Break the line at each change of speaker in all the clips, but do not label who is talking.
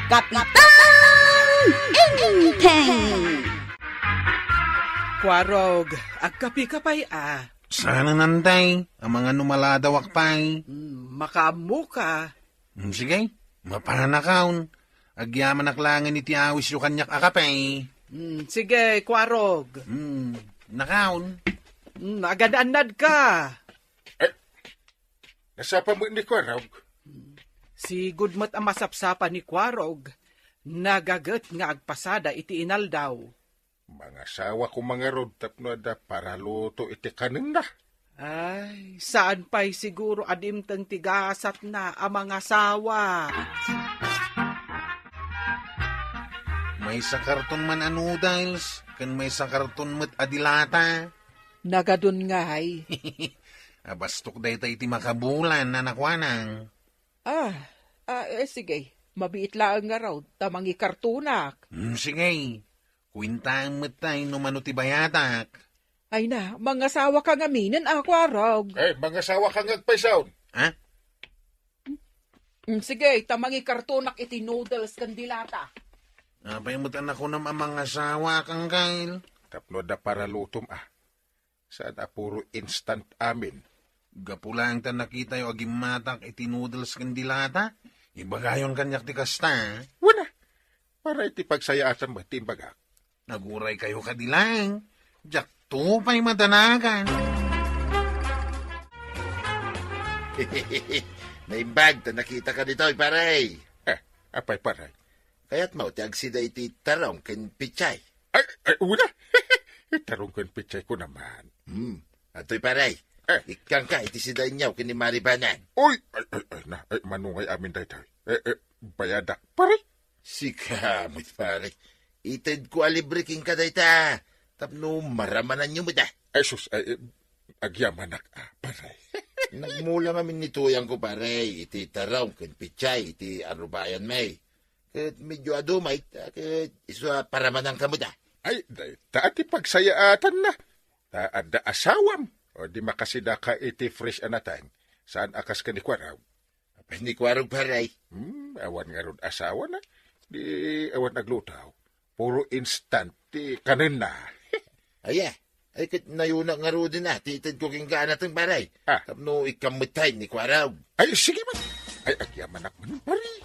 Kapitan Inteng!
Kwarog, agkapi ka pa'y
Sana nantay, ang mga numaladawak pa'y.
Makamu ka.
Sige, mapanakaon. Agyaman aklangin iti awis yung kanyak akapay.
Sige, Kwarog.
Nakaon.
Agad-anad ka.
Nasapa mo ni Kwarog?
Si Gudmat ang masapsapa ni Kwarog. Nagagat nga agpasada iti inaldaw.
Mga sawa ko mga rodtap no da para luto iti kanin na.
Ay, saan pa'y siguro adimtang tigasat na ang mga sawa?
May sa karton man noodles, kan may sa karton mat adilata.
Nagadun nga'y.
Abastok day tayo iti makabulan na nakwanang.
Sige. Mabiit lang nga raw, tamang ikartunak.
Sige, kwintaan mo tayo numano ti bayatak.
Ay na, mga sawa kang aminin ako, Kwarog.
Mga sawa kang agpaisaon.
Ha?
Sige, tamang ikartunak iti noodles kandilata.
Abay mo tan ako ng mga asawa kang kail.
Tapno da para lutom Saan puro instant amin.
Gapulang tan nakita yung agimatak iti noodles kandilata. Ibagayon kanyak ti kasta.
Wala. Para iti pagsayaasan mo iti imbagak.
Naguray kayo kadilang. Jak to pa'y madanagan.
Naimbag, nakita ka dito, paray.
Apay paray.
Kaya't mo, tiagsida iti tarong ken pichay.
Wala. Tarong ken pichay ko naman.
Ato'y paray. Ikang ka, iti sida inyaw ken ni Maribanan.
Uy! Manungay amin daytay. Bayadak. Paray.
Sikamot, paray. Itid ko alibriking ka dayta. Tapno maramanan nyo mo da.
Sus, agyamanak paray.
Nagmula ngamin nituyang ko, paray. Iti tarong ken pichay, iti arubayan may. Kat medyo adumay, kat iswa paramanan ka mo da.
Ay, taati pagsayaatan na. Taada asawam. O di makasida ka iti fresh anatan. Saan akas ka ni Kwaraw?
Apay ni Kwarog, paray.
Awan nga ron asawa na. Di awan naglutaw. Puro instant, ti kanin na.
Ay kat nayuna nga ro din na. Titid ko king gaanatang paray. Tapno ikamutay ni Kwarog.
Ay, sige man. Ay, agyaman man, paray.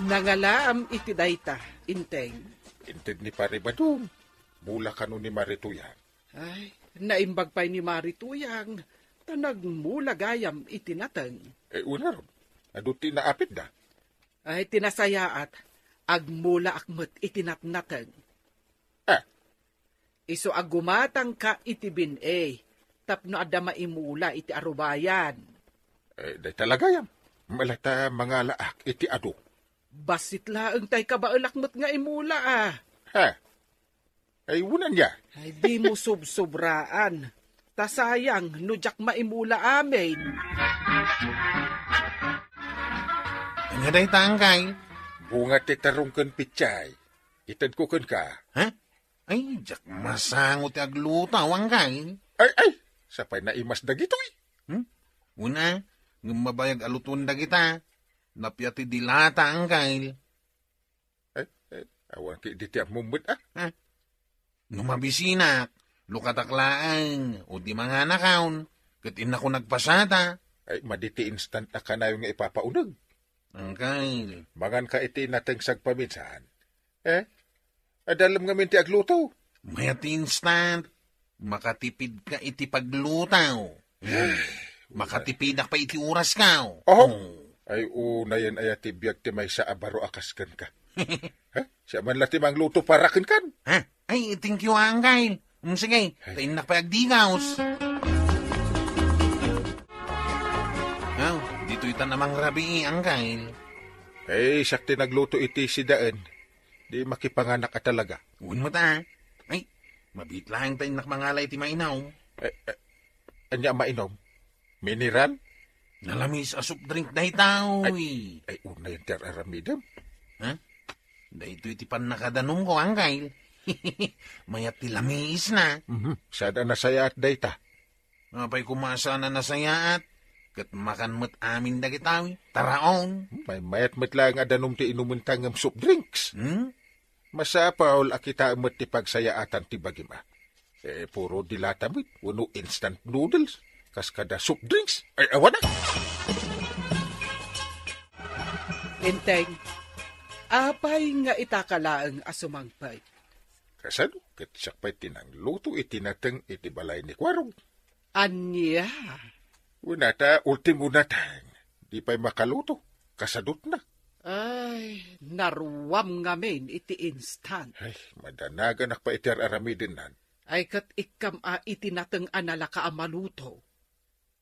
Nangalaam iti dayta, Inteng.
Intid ni pare ba doon? Mula ka ni Marituyan.
Ay, naimbag pa'y ni Marituyang. Tanag mula gayam itinatang.
Una ron. Aduti na apit da.
Ay, tinasayaat. Agmula akmat itinatnatang. Iso agumatang ka iti bin-e. Tapno adama imula iti arubayan.
Day talaga yam. Malata mga laak iti adu.
Basit laang tay kabaulakmat nga imula
Ay, unan niya.
Ay, di mo subsobraan. Tasayang, nujak maimula amin.
Ang haday tangkay.
Bunga ti tarong ken pichay. Itad ko ken ka.
Ha? Ay, jak masangot aglutaw ang kail.
Ay, sapay na imas da gito
Una, ngumabayag aluton da kita. Napyati dilata ang kail.
Awan ki diti amumut
Numabisinak, lukataklaan, o di mga nakaon, katin ako nagpasata.
Ay, maditi instant na ka na yung ipapaunag.
Ang kail.
Mangan ka iti nateng sagpaminsan. Adalam nga minti agluto.
Mayat instant, makatipid ka iti paglutaw. Makatipidak pa iti oras ka.
Ay, una yan ay atibiyag ti may sa abaro akaskan ka. Siya man latimang luto para kan.
Ay, thank you, Angkail. Sige, tayo nakapagdigaws. Dito ita namang rabi, Angkail.
Sakti nagluto iti si Daan. Di makipanganak ka talaga.
Uwan mo ta. Ay, mabit lang tayo nakmangalay iti mainaw.
Anya mainom? Mineral?
Nalamis a soup drink dahi tao.
Ay, una yung teraramidam.
Dahito iti pan nakadanong ko, Angkail. Mayat ti lamis na.
Sada nasaya at dayta.
Apay kumasa na nasayaat. Kat makan mo't amin da kitawi. Taraon.
May mayat matlang adanom ti inuman tangam soft drinks. Masapaw akita mo't ti pagsayaatan ti bagima. Puro dilatamit, wano instant noodles, kas kada soft drinks. Ay, awan na.
Inteng, apay nga itakalaang asumangpay.
Kasano, katsakpay tinang luto itinatang iti balay ni Kwarog.
Anya,
Unata, ultimo natang. Di pa'y makaluto. Kasadot na.
ay, naruwam ngamin iti instant.
Ay, madanagan pa iti aramidin nan.
Ay kat ikam a itinatang analaka amaluto.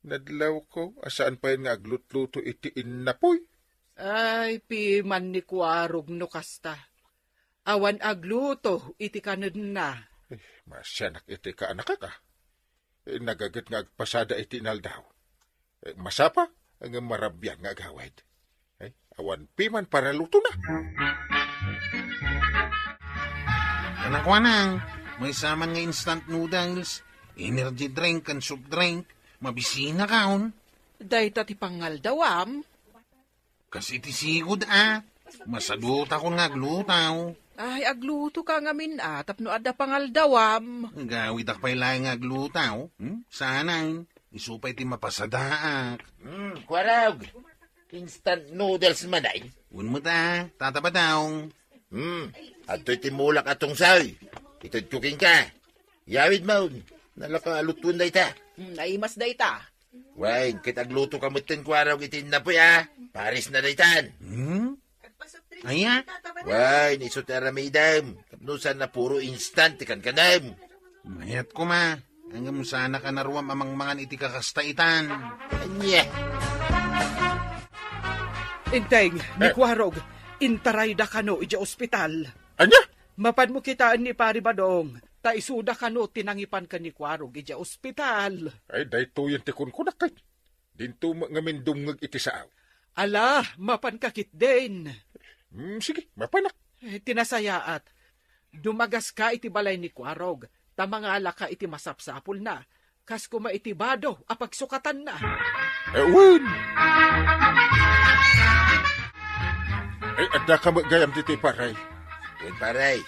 Nadlaw ko, asaan pa yun nga aglutluto iti innapoy.
Ay, piman ni Kwarog no kasta. Awan agluto iti kanad na.
Ay, masyanak iti ka anak ka. Nagagat nga agpasada iti inaldaw. Masapa, ang marabyan nga agawid. Ay, awan piman para luto na.
Anak wanang, may saman nga instant noodles, energy drink and soup drink, mabisina kaon.
Day tati pangaldawam.
Kasi iti sigod masadot ako nga glutaw.
Ay, agluto ka ngamin tapno ada pangaldawam.
Gawid ak pa'y lang nga glutaw. Sanay, isupay ti mapasadaak.
Kwarog. Instant noodles manay.
Un mo tataba daw.
Ato iti mulak atong say. Ito'y cooking ka. Yawid maun. Nalakalutuan na ita.
Naimas day ta.
Why, kitagluto ka mo tin Kwarog itin na po Paris na daytan.
Aya?
Why, niso taramidam. Kapnusan na puro instant ikan kanam.
Mayat ko hanggang mo sana ka naruam amang mangan iti kakastaitan.
Anya.
Inteng, ni Kwarog, intaray da kano ija ospital.
Anya?
Mapan mo kitaan ni Pari Badong. Ta isuda kano tinangipan ka ni Kwarog ija ospital.
Ay, dahito yung tikon ko na kay. Dinto ngamin dumngag iti saaw.
Ala, mapan kakit din.
Sige, mapanak.
Tinasayaat. Dumagas ka iti balay ni Kwarog. Tamangala ka iti masapsapul na. Kas kuma iti bado, apagsukatan na.
Ewan! Ay, adda ka magayam dito paray.
Uy, paray.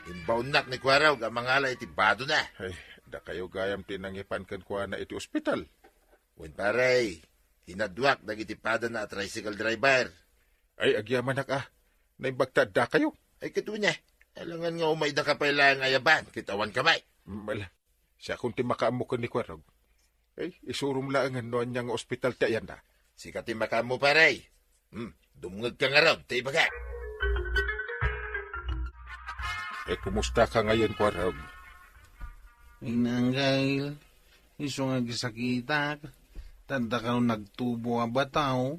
Imbaunak ni Kwarog ang mga ala iti bado na.
Ay, da kayo gayam tinangipan kan kuha na iti ospital.
Uy, paray. Tinadwak dagiti pada na tricycle driver.
Ay, agyaman na Naimbagta da kayo.
Ay, katunya. Alangan nga umay na kapailang ayaban. Kitawan kamay.
Mala, siya kung ti makaamukan ni Kwarog. Ay, isurum lang ang noon niyang ospital tayan na.
Sikati makamu paray. Dumungag ka nga raw. Tayo baga.
Kumusta ka ngayon, Kwarog?
Inanggail, iso nga gisakitak. Tanda ka nung nagtubo nga bataw.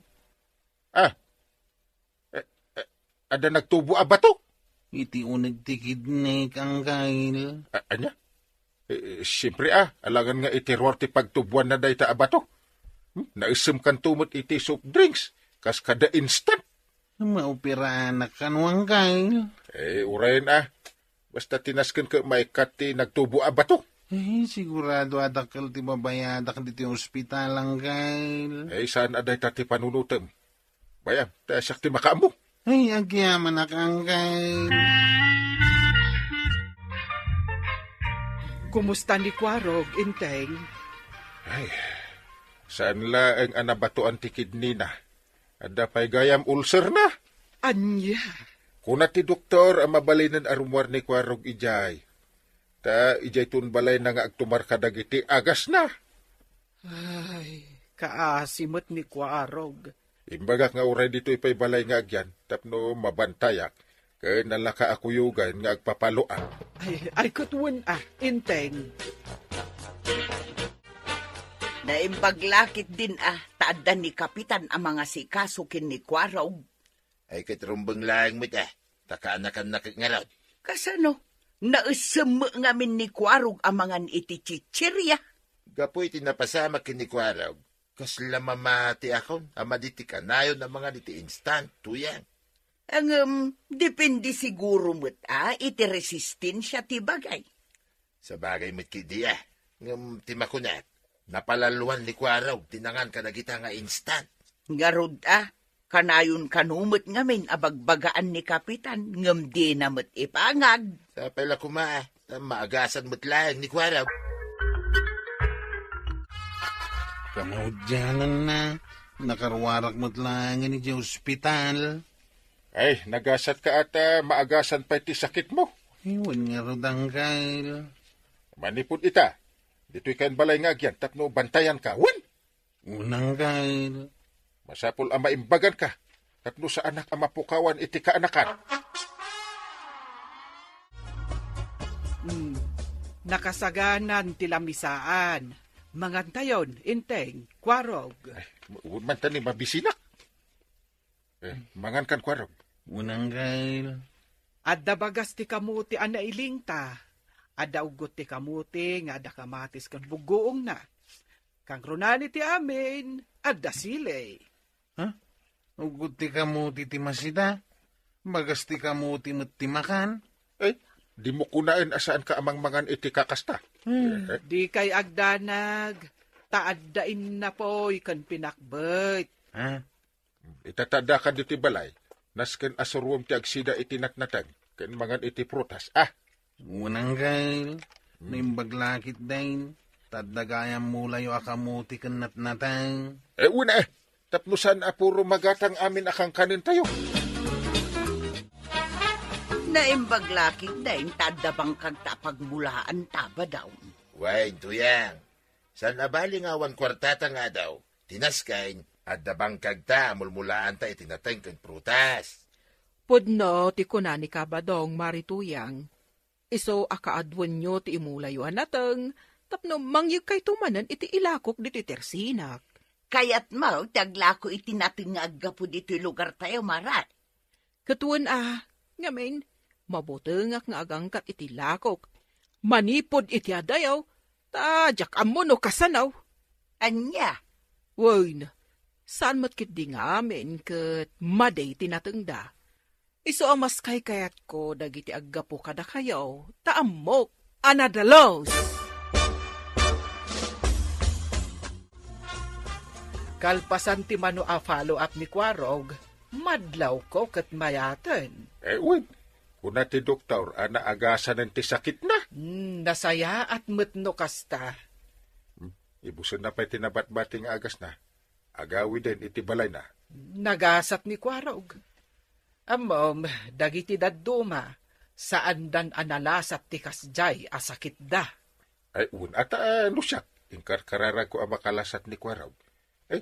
Ada nagtubo abato?
Iti unag ti kidnik ang kail.
Anya? Siyempre alangan nga itiruar ti pagtubuan na day ta abato. Naisem kan tumot iti soft drinks, kas kada instant.
Maupiraan na kanwang kail.
Urayin basta tinasken ka maikat ti nagtubo abato.
Sigurado adakal ti mabayadak diti ospital ang kail.
Saan aday ta ti panunutem? Bayam, tasak ti makaamo.
Ay, agyaman na kang kail.
Kumusta ni Kwarog, Inteng?
Ay, saan la ang anabato ti kidney na? Ada pa'y gayam ulcer na.
Anya?
Kuna ti doktor ang mabalinan arumwar ni Kwarog ijay. Ta ijay tunbalay na nga agtumar kadagiti agas na.
Ay, kaasimot ni Kwarog.
Imbagak nga uray dito ipay balay nga agyan, tapno mabantayak, kaya nalaka akuyugan nga agpapaluan.
Ay katuwan Inteng.
Naimbaglakit din taada ni Kapitan ang mga sikasukin ni Kwarog.
Ay katrumbang lang mo Takaanakan na kagngarod.
Kasano, naisem ngamin ni Kwarog ang mga iti chichirya.
Gapoy tinapasama kini Kwarog. Kasla mamati akon, amaditi kanayon ng mga diti instant, tuyang.
Ang depende siguro mo't iti resistensya ti bagay.
Sa bagay mo't kidi ngam timakunat. Napalaluan ni Kwaraw, tinangan ka na kita nga instant.
Ngarod kanayon kanumot ngamin abagbagaan ni Kapitan, ngam di namot ipangag.
Sa pala kuma, maagasan mo't lang ni Kwaraw.
Kamudyanan na. Nakarwarak mo't lang ni di ospital.
Ay, nagasat ka at maagasan pa iti sakit mo.
Iwan nga rodang kail.
Manipod ita. Dito'y kain balay nga agyan, tapno bantayan ka. Wan!
Unang kail.
Masapol ang maimbagan ka. Tapno sa anak ang mapukawan iti kaanakan.
Nakasaganan tilamisaan. Mangantayon, inteng, Kwarog.
Ay, man tani mabisinak. Mangan kan Kwarog.
Unang kail.
Adda bagas ti kamuti ang nailing ta. Adda ugot ti kamuti nga adda kamatis kan bugoong na. Kang runani ti amin, adda sile.
Ugot ti kamuti ti masida. Bagas ti kamuti mo't ti makan.
Ay, di mo kunain asaan ka amang mangan iti kakasta.
Di kay agdanag, taaddain na po'y kan pinakbet.
Itatada ka diti balay. Nasken asuruam ti agsida iti natnatag. Ken mangan iti prutas.
Unang kail. Nimbaglakit dain. Tadagayam mula yo akamuti kan natnatang.
Una tapnusan apuro magatang amin akang kanin tayo.
Naimbaglakit dahin tadabang kag tapagmulaan taba daw.
Wain, tuyang. San abali nga wan kwartata nga daw, tinaskain, at dabang kagta, mulmulaan ta itinateng kan prutas.
Pudno ti kunani ka ba dong marituyang. Iso akaadwan nyo ti imulayuan nateng, tapno mangyag kay tumanan iti ilakok diti tersinak.
Kaya't mo, taglako itinating nga aggapo dito'y lugar tayo marat.
Katuan ngamin, mabutengak nga agangkat iti lakok. Manipod iti adayaw, tadyak amo no kasanaw.
Anya?
Wain, saan matkit di ngamin kat maday tinatengda. Iso amas kay kayat ko dagiti aggapo kada kayaw, taamok, anadalos.
Kalpasan ti mano a follow up ni Kwarog, madlaw ko kat mayaten.
Uy, kuna ti doktor, agasan ng ti sakit na.
Nasaya at metno kasta.
Ibusan na pa'y tinabat-bating agas na. Agawi din iti balay na.
Nagasat ni Kwarog. Amom, dagiti dadduma, saan dan analasat ti kasjay asakit da.
Ay, ata lusyak. Ingkarkarara ko ang makalasat ni Kwarog. Ay,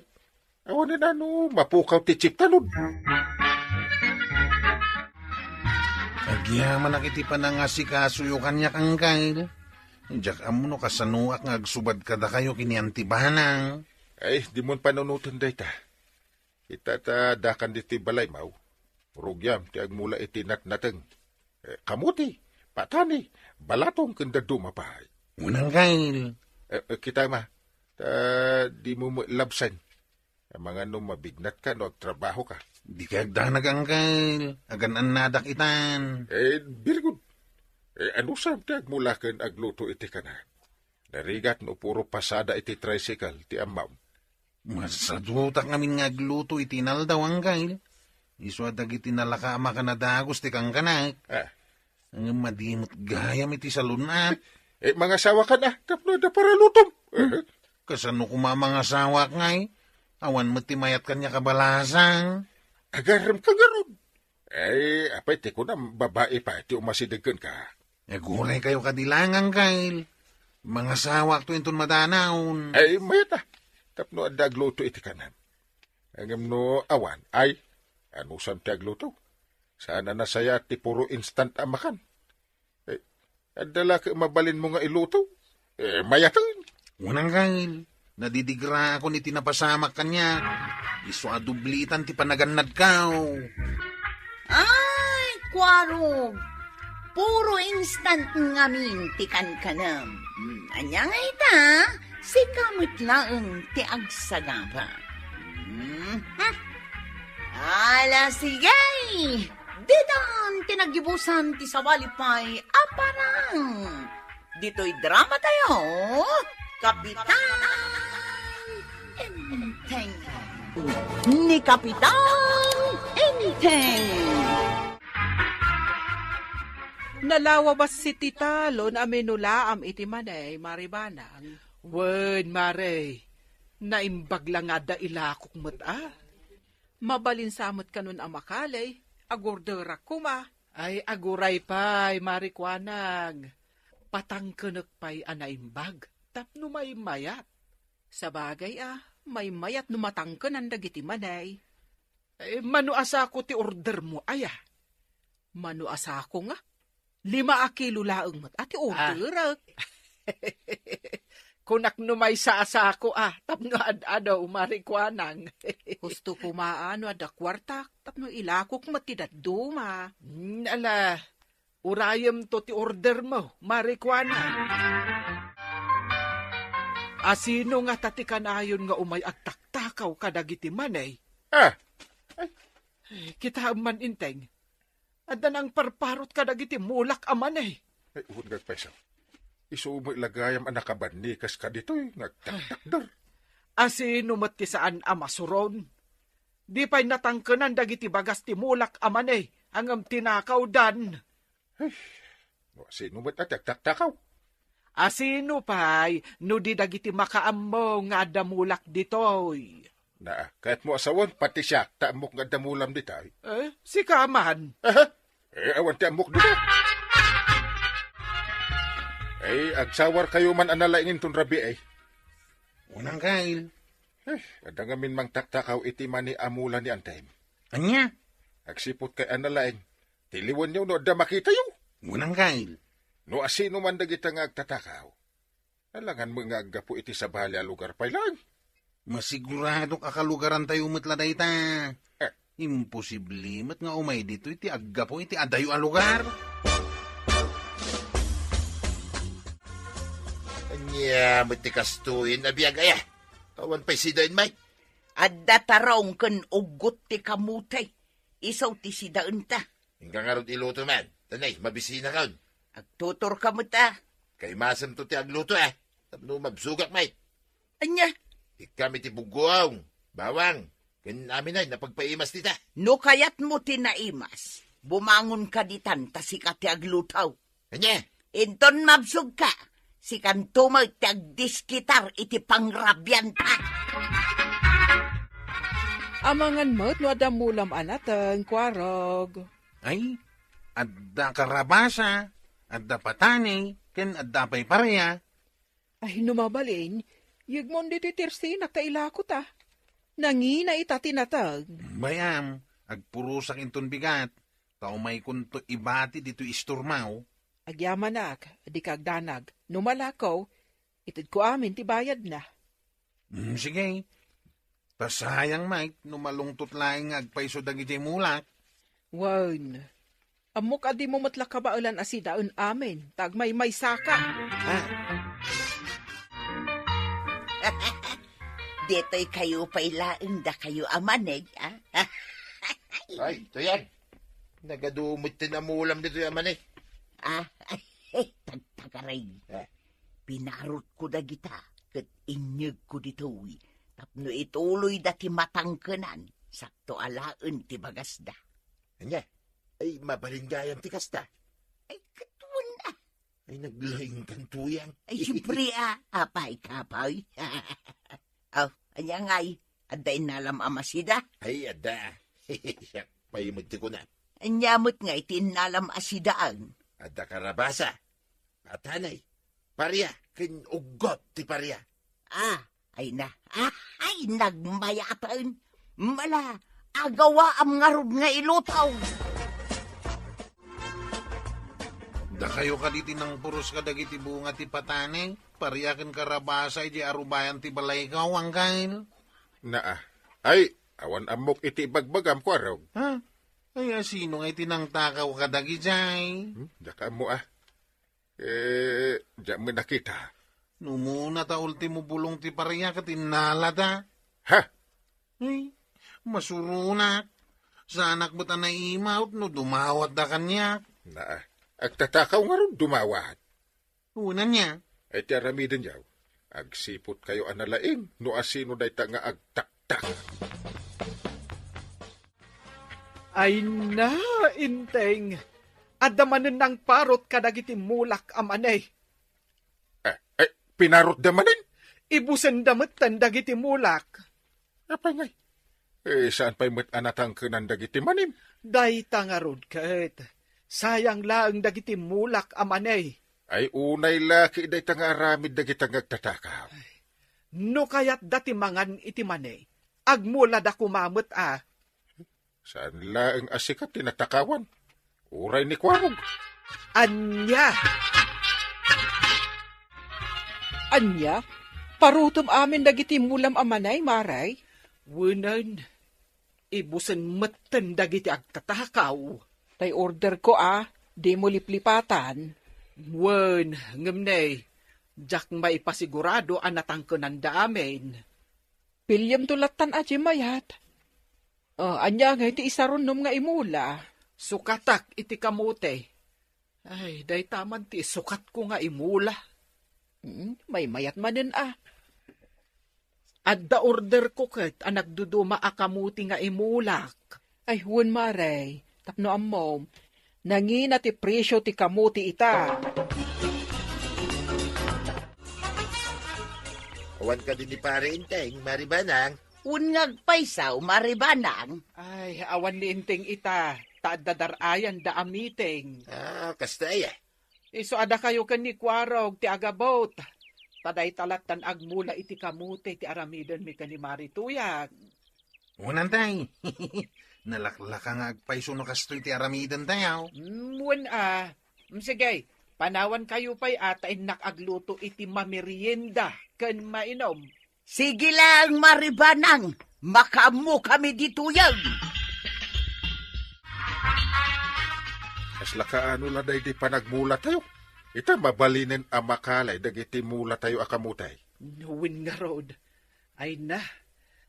awan na mapukaw ti chip tanod.
Agyaman nakitipan na nga si kasuyo kanya kang kail. Diyak amo no kasanuak nga agsubad kada kayo kiniantibanang.
Ay, di mon panunutan day ta. Itata dakan diti balay mau. Rugyam ti agmula iti natnateng. Kamuti, patani, balatong kanda dumapay.
Unang kail.
Kita di mo labsan. Mga mabignat ka no trabaho ka.
Di ka agdanag ang kail. Aganan nadakitan.
Very good. Ano samtag mula kan agluto iti ka na? Narigat no puro pasada iti tricycle ti amaw.
Masadutak ngamin nga agluto iti naldaw ang kail. Iswadag iti nalaka makanadagos ti kang kanak. Ang madimot gayam iti salunat.
Mga sawa ka na, tapno da para lutom.
Kasano kumamang asawa ngay? Awan mo ti mayat kanya kabalasang.
Agaram ka garon. Apay ti ko na babae pa, ti umasidagan ka.
Guray kayo kadilangang kail. Mga sawak to inton madanawon.
Mayata. Tapno ad agluto iti kanan. Angam no awan, ano sam ti agluto? Saan na nasaya ti puro instant amakan? Adala ka mabalin mo nga iluto? Mayatan.
Unang kail. Nadidigra ako ni tinapasamak kanya. Iso adublitan ti panaganad kao.
Ay, Kwarog! Puro instant ngamin ti kankanam. Anya nga ita, si kamot laeng ti agsagapa. Ala sige! Ditan tinagibusan ti sawalipay aparang. Dito'y drama tayo. Kapitan Enteng. Ni Kapitan Enteng.
Nalawabas si Titalon aminulaam iti manay maribanang.
Wen, Mare, naimbag lang nga da ilakok mo't
Mabalinsamot kanun amakalay, agordera kuma.
Ay, aguray pa'y, Marikwanang. Patangkanak pa'y anaimbag, tapno may mayat.
Sa bagay may mayat numatangkan ang dagiti manay.
Manuasa ko ti order mo,
Manuasa ko nga. 5 kilo laeng mat ati order.
Kunak no may saasa ko, tapno ad-adaw, Marikwanang.
Gusto ko maano ada kwarta, tapno ilakok matidad duma.
Ala, urayam to ti order mo, Marikwanang. Asino nga tatikan ayon nga umay agtaktakaw kadagiti manay? Kita man inteng. Adan ang parparot kadagiti mulak amanay.
Ay, huwag pa isa. Isumo ilagayam ang nakabandi kas ka dito'y nagtaktakdar.
Asino mat ti saan amasuron? Di pa'y natangkanan dagiti bagas ti mulak amanay hangam tinakaw dan.
Sino ba't nagtaktakaw?
Asino pa'y no di dagiti makaammo nga damulak ditoy?
Kahit mo asawan, pati siya, taamok nga damulam ditay.
Si Kaman.
Awan ti amok dito. Agsawar kayo man analaingin ton rabi
Unang kail.
Adangamin mang taktakaw iti mani amula ni Antay.
Anya?
Agsipot kay analaing. Tiliwan niyo no da makita yung.
Unang kail.
No asino man dagita nga agtatakaw. Alangan mo nga aggapo iti sa bali a lugar pa'y lang.
Masigurado kakalugaran tayo matladay ta. Imposible mat nga umay dito iti agga po iti adayo a lugar.
Anya, matikastuin, abiyag aya. Awan pa'y sidain, Mike.
Adda tarong ken ugot ti kamutay. Isaw ti sidaan ta.
Hinggang nga ron iluto man. Tanay, mabisina kaon.
Agtutor ka mo ta.
Kay masam to ti agluto Tapno mabsugak, Mike.
Anya,
Kami ti buguaw, bawang. Ken amin ay napagpaimas tita.
no kayat mo tinaimas. Bumangon ka ditan ta si ti aglutaw.
Anya?
Inton mabsug ka. Si kantumaw ti agdiskitar iti pangrabyan ta.
Amangan mo't no adamulam anatang kwarog.
Ay, adda karabasa, adda patani, ken adda pa'y pareya.
Ay numabalin, yigmon di titirsin at tailakot Nangina ita tinatag.
Bayam, agpurusak inton bigat. Tao may kunto ibati dito isturmaw.
Agyamanak, di kagdanag. Numalakaw, itid ko amin ti bayad na.
Sige. Pasayang Mike, numalungtot lang agpaiso dagiti mulak.
Wan, amok adi mo matlakabaulan asidaan amin. Tagmay may saka.
Deto'y kayo pailaeng da kayo amaneg,
Ay, ito yan. Nagadumot tinamulam dito yaman
tagtagaray. Pinarot ko da gita, kat inyag ko dito'y. Tapno ituloy dati matangkanan, sakto alaan ti bagas da.
Anya? Ay, mabalingayang ti kasta.
Ay, katuan na.
Ay, naglaing kantuyang.
Ay, siyempre apay kapay. Anya ngay, aday nalam amasida.
Ay, ada. Payimod ko na.
Anyamot ngay, tinalam asidaan.
Ada karabasa. Atanay. Parya. Kin ugot ti parya.
Ay nagmayatan. Mala, agawa am ngarod nga ilutaw.
Da kayo kaliti ng puros kadagiti bunga ti patane, pariyakin karabasa iti arubayan ti balay kawang kain.
Ay, awan amok iti bagbagam ko araw.
Ay, sino nga itinang takaw kadagi jay?
Daka mo diyan mo nakita.
Numuna ta ultimo bulong ti pariya katinalada. Ay, masurunak. Sanak mo ta na imaut no dumawat da kanya.
Agtatakaw nga ron dumawat.
Una niya.
Ay tiaramidan yaw. Agsipot kayo analaing, no asino day ta nga agtaktak.
Ay na, inteng. Adamanen ng parot kadagiti mulak amanay.
Pinarot damanin?
Ibusen dametan dagiti mulak.
Apa ngay? Saan pa'y anatang kanan dagiti manim?
Day tangarod ket. Sayang laang dagiti mulak amanay.
Ay unay laki day tanga aramid dagiti ngagtatakaw.
No kayat dati mangan iti manay. Agmula da kumamot
Saan laang asikat tinatakawan? Uray ni Kwarog.
Anya!
Anya, parutom amin dagiti mulam amanay, maray.
Wunan, ibusen meten dagiti agtatakaw.
Tay order ko di mo liplipatan.
Wen, ngamnay, jak maipasigurado anatang kunanda amin.
Pilyam tulatan aji mayat. Anya nga iti isarunom nga imula.
Sukatak iti kamote. Ay, day taman ti sukat ko nga imula.
May mayat manen
Adda order ko ket anak duduma akamuti nga imulak.
Ay, huwag maray. Tapno amom, nangina ti presyo ti kamuti ita.
Awan ka din ni pare inteng, Maribanang.
Unyag paysaw, Maribanang.
Ay, awan ni inteng ita. Taadadarayan da amiting.
Kastaya.
Iso ada kayo kan ni Kwarog ti agabot. Taday talatan agmula iti kamuti ti aramidon mi kan ni Marituyag.
Unan tay. Nalaklaka nga agpaiso no kastoy ti aramidan tayaw.
Wen sige, panawan kayo pa'y atain nakagluto iti mamerienda kan mainom.
Sige lang, Maribanang. Makamu kami dituyag.
Kasla kaano la day di panagmula tayo. Ita mabalinin ang makalay dagiti mula tayo akamutay.
Nuwin nga road. Ay na,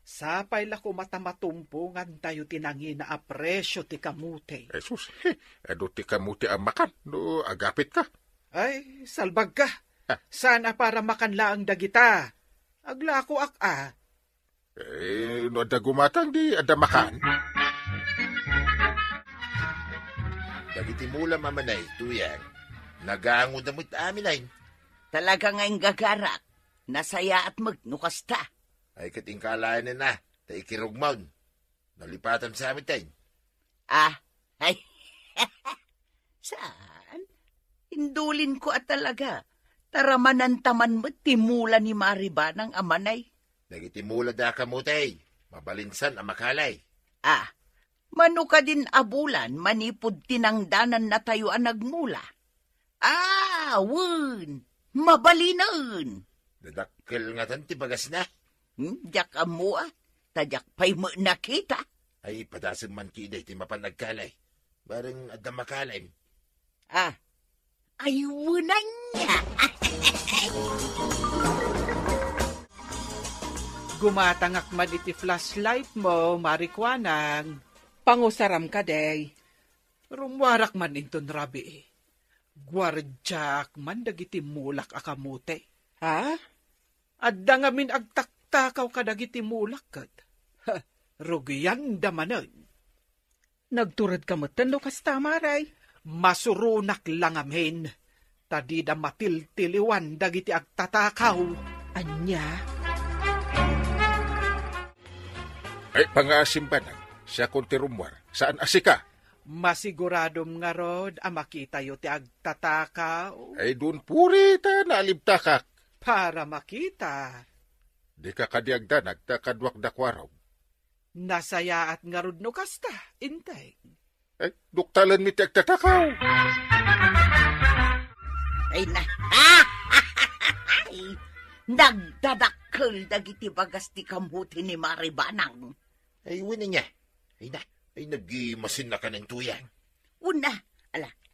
sapay la ko matamatumpungan tayo tinangi na apresyo ti kamuti.
Jesus, edo ti kamuti ang makan. No, agapit ka.
Ay, salbag ka. Sana para makanla ang dagita. Aglako
no ada gumatang di ada makan.
Dagiti mula mamanay, tuyang. Nagaango damot amin ay.
Talaga ngayong gagarak. Nasaya at magnukasta.
Ay katingkalayan na, ta ikirugmaw. Nalipatan sa amin tayo.
Ay. Saan? Indulin ko talaga. Taramanan taman mo timula ni Maribanang amanay.
Dagiti mula da kamutay. Mabalinsan ang makalay.
Mano ka din abulan, manipod tinangdanan na tayo ang nagmula. Wun, mabalinan.
Dadakkel nga tan ti bagas na.
Diyak amo tadyak pa'y mo nakita.
Ay padasan man kiday ti mapanagkalay. Barang adda makalay.
Ay wunan niya.
Gumatangak man iti flashlight mo, Marikwanang.
Pangusaram ka, day.
Rumwarak man inton rabi. Gwarjak man dagiti mulak akamote. Adda nga min agtaktakaw ka dagiti mulak kat. Rugiyan damanan.
Nagturad ka mo tano kasta, maray.
Masurunak lang amin. Tadi da matiltiliwan dagiti agtatakaw.
Anya?
Ay pangasim ba nang? Siya konti rumwar. Saan asika?
Masiguradom nga rod makita yo ti agtatakaw.
Ay dun puri ta naalibtakak.
Para makita.
Di ka kadiagda nagtakadwak dakwaraw.
Nasaya at nga rod no kasta, intay.
Ay, duktalan mi ti agtatakaw.
Ay na. Nagdadakkel dagiti bagas ti kamuti ni Maribanang.
Ay wala niya. Ay nag-imasin na ka ng tuyang.
Una,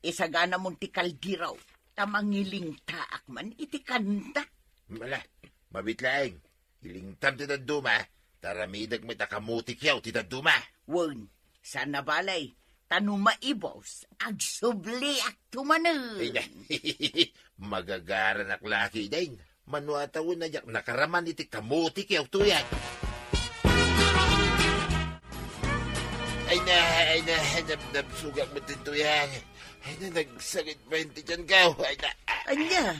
isagana mong ti kaldiraw. Tamangiling taak man iti kanta.
Mabitlaeng. Ilingtam ti daduma. Taramidag may takamuti kiyaw ti daduma.
Wen, sana balay. Tanuma ibos. Agsubli at tumanan.
Ay na. Magagaran ak laki din. Manuataw na jak nakaraman iti kamuti kayaw tuyang. Ay na, nabsugak mo din tuyang. Ay na, nagsakit pa yung tiyan ka. Ay na,
Anya,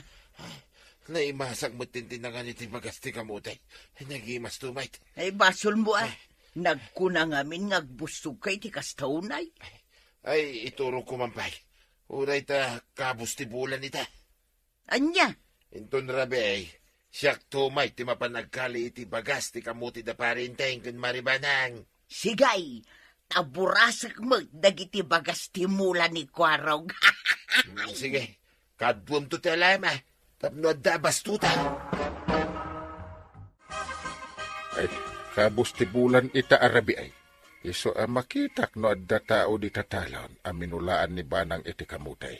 naimasag mo din tinangan iti magasti kamuti. Ay nagimas tumait.
ay basol mo Nagkuna ngamin ngagbusog kay ti kastaunay.
Ay, ituro ko mampay. Uray ta, kabus ti bulan ita.
Anya,
Inton rabi ay, siyak tumay ti mapanagkali iti bagas ti kamuti da parinteng kun maribanang.
sigay, taburasak mo dagiti bagas ti mula ni Kwarog.
Sige, kadwam to ti alama. Tapno adda bastuta.
Ay, kabus ti bulan ita arabi ay. Iso ang makitak no adda tao di tatalon ang minulaan ni Banang iti kamutay.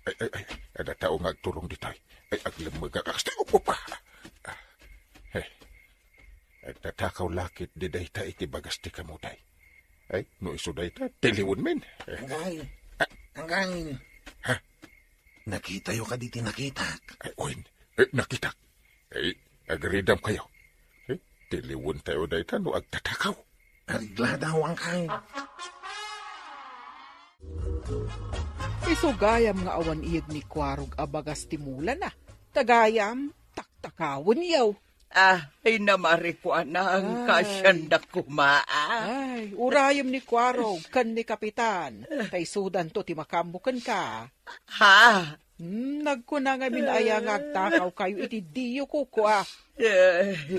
Ay, ada tao nga agtulong di tayo. Ay, aglamag akasti upa. Ay, tatakaw lakit di dayta iti bagas ti kamutay. Ay, no iso dayta, tiliwon men.
Angay. Angay.
Ha?
Nakita yo ka di tinakitak.
Ay, oin, nakitak. Ay, agridam kayo. Ay, tiliwon tayo dayta no agtatakaw.
Arigla daw ang kay.
Isugayam nga awan iyag ni Kwarog abagas timulan na. Tagayam, taktakawon yaw.
Ay namari ko anang kasyanda kumaa.
Ay, urayam ni Kwarog, kan ni Kapitan. Kay sudan to ti makambukan ka.
Ha?
Nagkuna nga minaya nga agtakaw kayo iti diyo ko kwa.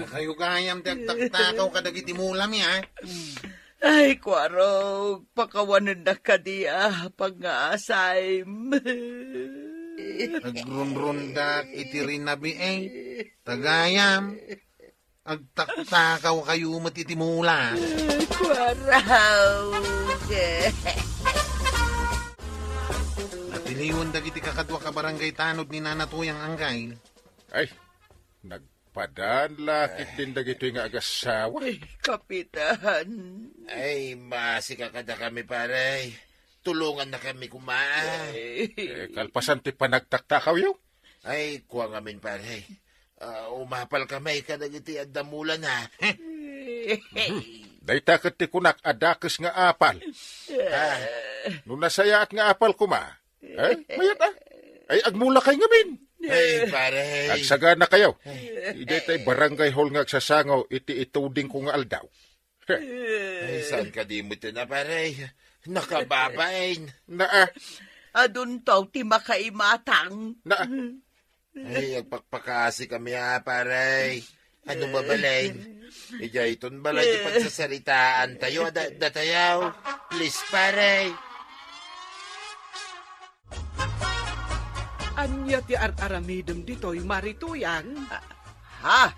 Kayo gayam tagtakaw ka dagiti mulam ya.
Ay, Kwarog, pakawanan na ka diya, pag-aasay.
Nagrunrundak iti rinabi eh. Tagayam. Agtaktakaw kayo matitimula.
Kwarog.
Natiliwan dagiti kakadwa ka barangay tanod ni Nanatuyang Anggay.
Ay, nagpadanlakit din dagito nga agasawa.
Ay, Kapitan.
Ay, masika kada kami pare. Tulungan na kami kumaan.
Kalpasan ti panagtaktakaw yaw.
Ay, kuha ngamin pare. Umapal kami kadagiti addamulan ha.
Dayta ket ti kunak adakes nga apal. No nasayaat nga apal kuma. Mayat Ay, agmula kay ngamin.
Ay, pare.
Agsaga na kayo. Ide tay barangay hall nga agsasangaw iti ituding ko nga aldaw.
Ay, saan ka di mo na pare? Nakababain.
Naa.
Adun taw ti makaimatang.
Naa.
Ay, agpakpakasi kami ha pare. Ano mabalain? Ija iton balay di pagsasaritaan tayo. Datayaw. Please pare.
Anya ti aramidem dito'y marituyang.
Ha?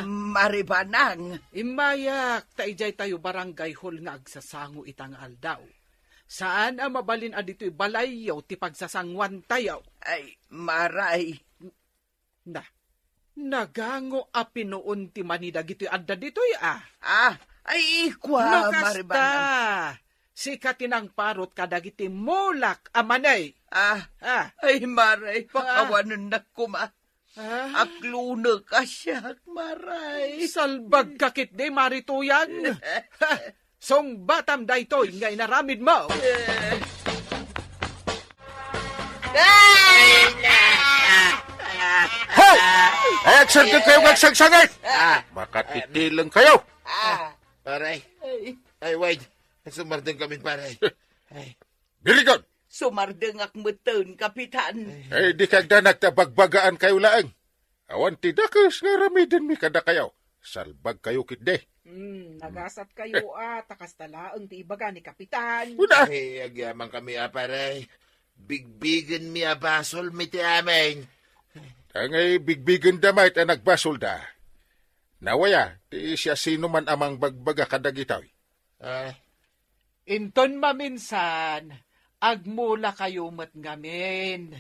Maribanang.
Imayak, taijay tayo barangay hall nga agsasango itang aldaw. Saan ang mabalin adito'y balayaw ti pagsasangwan tayo?
Ay, maray.
Nagango a pinuon ti manida gito'y adda dito'y
Ay, ikwa,
Nakasta!
Maribanang.
Sikatinang parot kadagiti mulak amanay.
Ay, maray, pakawanan na kuma.
Ah,
Akluna ka siya, maray.
salbag kakit de marituyan. Song batam daytoy nga inaramid mo.
Hoy! Ay, agsagdag kayo agsagsagay! Makatitilang kayo!
Pare. Ay, wait. Sumardeng kami pare. Ay.
Biligon!
Sumardengak muton, Kapitan.
Ay, di kagda nagtabagbagaan kayo laang. Awan tidakas nga ramidin mi kada kayo. Salbag kayo kitde.
Nagasat kayo takas talaang ti ibaga ni Kapitan.
Una!
Ay, agyaman kami pare. Bigbigan mi basol mi ti amin.
Angay bigbigan damay at nagbasol da. Nawaya, ti siya sino man amang bagbaga kadagitaw.
Inton maminsan, agmula kayo mat ngamin.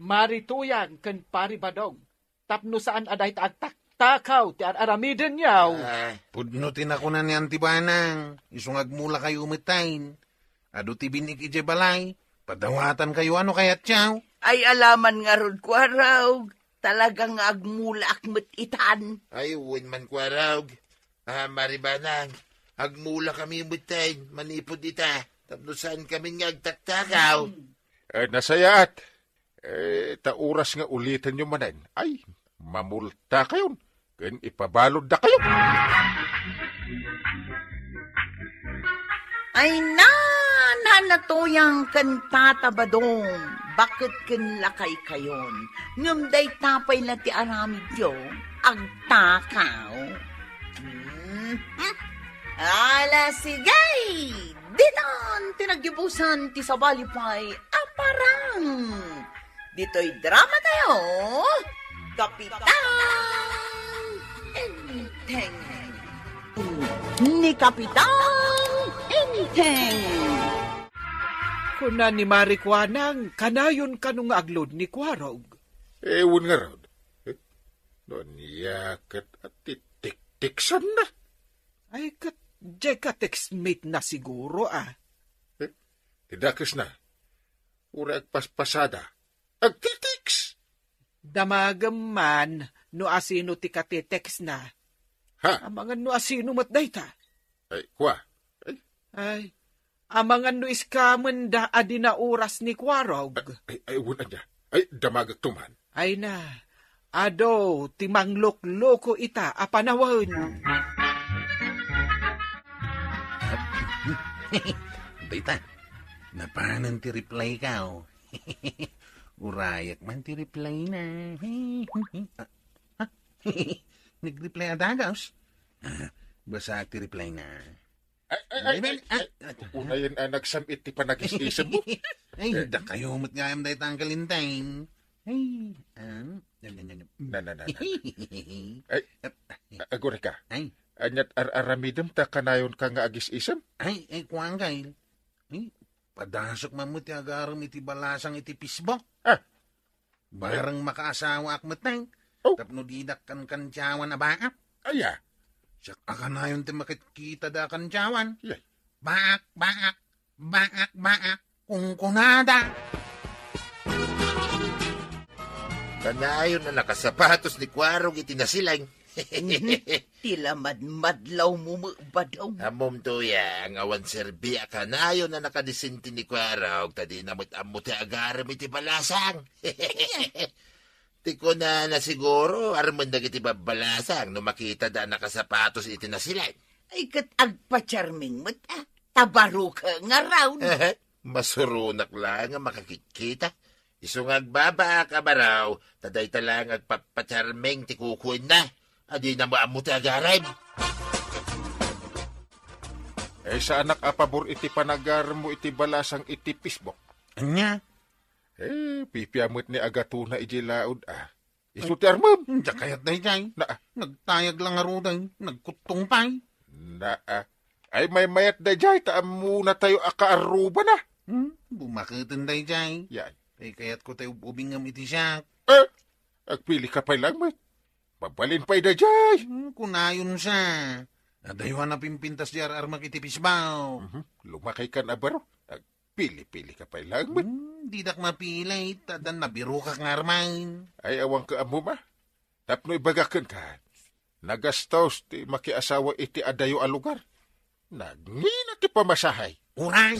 Marituyan ken paribadong. Tapno saan aday ta agtaktakaw ti aramiden yaw.
Pudnutin ako na ni Antibanang. Isungag mula kayo umitain. Ado ti binig ije balay. Padawatan kayo ano kayat siyaw.
Ay, alaman nga rod, Kwarog. talagang agmula akmet itan.
Ay, uwin man kwarog. Maribanang, agmula kami mutain, manipod ita. Tapos saan kami nga agtaktakaw?
Nasayaat. Tauras nga ulitin nyo manan. Ay, mamulta kayon. Gan ipabalod na kayo.
Ay nanatoyang kantata badong, bakit kanlakay kayon? Ngumday tapay na ti aramid yo, agtakaw. Ala sigay, dinan tinagibusan ti sabalipay, aparang. Dito'y drama tayo, Kapitan Enteng. Ni Kapitan Enteng.
Kuna ni Marikwanang, kanayon kanong aglod ni Kwarog.
Ewan nga raw. Doon yakat at titik-tiksan na.
Ay, jay ka textmate na siguro,
Tidakas na. Ura agpaspasada. Agtitiks!
Damagam man, no asino ti katetex na.
Ha?
Amangan no asino matday ta.
Ay, kwa?
Ay, amangan no iskaman da adi na oras ni Kwarog.
Ay, wala niya. Ay, damagag tuman.
Ay na, ado, timanglok-loko ita, apanawan.
Dita, napanan ti reply ka, oh. Urayak man ti reply na. Nag-reply adagaws. Basta ti reply na.
Ay, unayan nagsamit ti panag-isisip mo.
Ay, da kayo mat nga am dahi tangkalintain. Ay,
Ay, agore ka.
Ay,
Anyat aramidem ta kanayon ka nga agis-isem?
ay, kuwang kail. Ay, padasok mamut ti agaram iti balasang iti Facebook. Barang makaasawa akmatay.
Oh.
Tapno didak kan tiyawan na baak.
Aya.
Siyak akanayon ti makikita da kan tiyawan.
Yay.
Baak, kung kunada.
Kanayon na nakasapatos ni Kwarog itinasilang.
Tila madlaw mo ba daw?
Amom to ya, ang awan serbi kanayon na nakadisinti ni Kwarog, tadi namut-amut ti agaram iti balasang. Tiko na siguro, araman na iti babalasang, no makita da nakasapatos iti nasilang.
Ay kat agpa-charming mo tabaro ka nga raw.
Masurunak lang ang makakikita. Isong agbaba ka baraw, taday talang agpapacharming ti kukuin na. Adi na maamot ti agaram.
Sa anak apabor iti panagar mo iti balasang iti Facebook.
Anya?
Pipiamot ni agatuna iti laod Isu ti armam.
Diya kayat dahi jay. Nagtayag lang aruday. Nagkutong pay.
Ay may mayat da jay, taam muna tayo akaaruba na.
Bumakitin dahi jay.
Yan.
Ay kayat ko tayo ubingam iti siya.
Agpili ka pa'y lang, mat. Babalin pa'y da jay.
Kunayon siya. Nadayuhan na pimpintas di ararmak iti pisbaw.
Lumakay ka na baro. Pili-pili ka pa'y lang, mat.
Didak mapilay. Tadan nabiro ka ng armain.
Ay awang ka amo ma. Tapno ibagakan ka. Nagastos ti makiasawa iti adayo a lugar. Nagngina ti pamasahay.
Uray!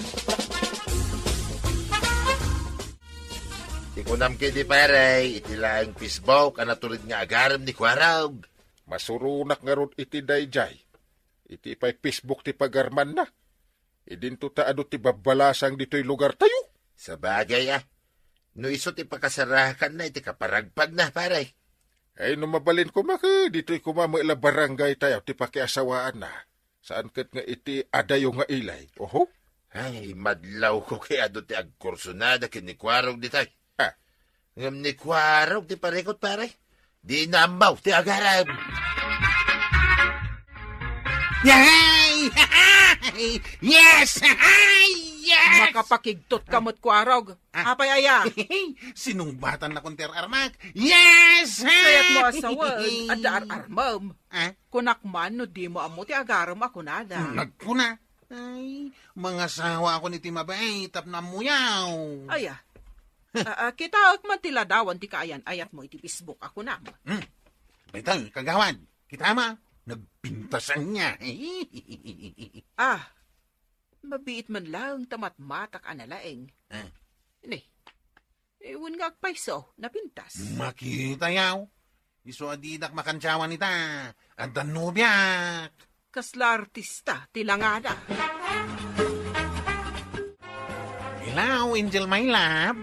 Ikunam kiti paray, iti laing Facebook, anatulid nga agaram ni Kwarog.
Masurunak nga ron iti dayjay. Iti pa'y Facebook ti pagarman na. Idinto taado ti babalasang dito'y lugar tayo.
Sa bagay no iso ti pakasarakan na iti kaparagpag na paray.
Ay mabalin ko maka, dito'y kumamaila barangay tayo ti pakiasawaan na. Saan kat nga iti adayo nga ilay. Oho?
Ay, madlaw ko kaya do ti agkursunada kini Kwarog di tayo. Ngam ni Kwarog ti parekot paray. Di nambaw ti agaram.
Yay! Yes! Yes!
Makapakigtot kamot Kwarog. Apay aya.
Sinumbatan na konter armak. Yes!
Kaya't mo asawan, at armam.
Ah?
Kunakman no di mo amo ti agaram ako nada.
Nagpuna. Ay, mga sawa ako ni Timabay, tap na muyaw.
Aya, Kita man tiladawan ti kaayan ayat mo iti Facebook ako na.
Bitaw, kagawad, kita ma, nagpintasan niya.
Mabiit man lang tamat-matak analaeng. Ini, ewan nga agpaiso, napintas.
Makita yaw. Iso adidak makansyawan ita. At danubyak.
Kasla artista, tilangada.
Hello, Angel, my love.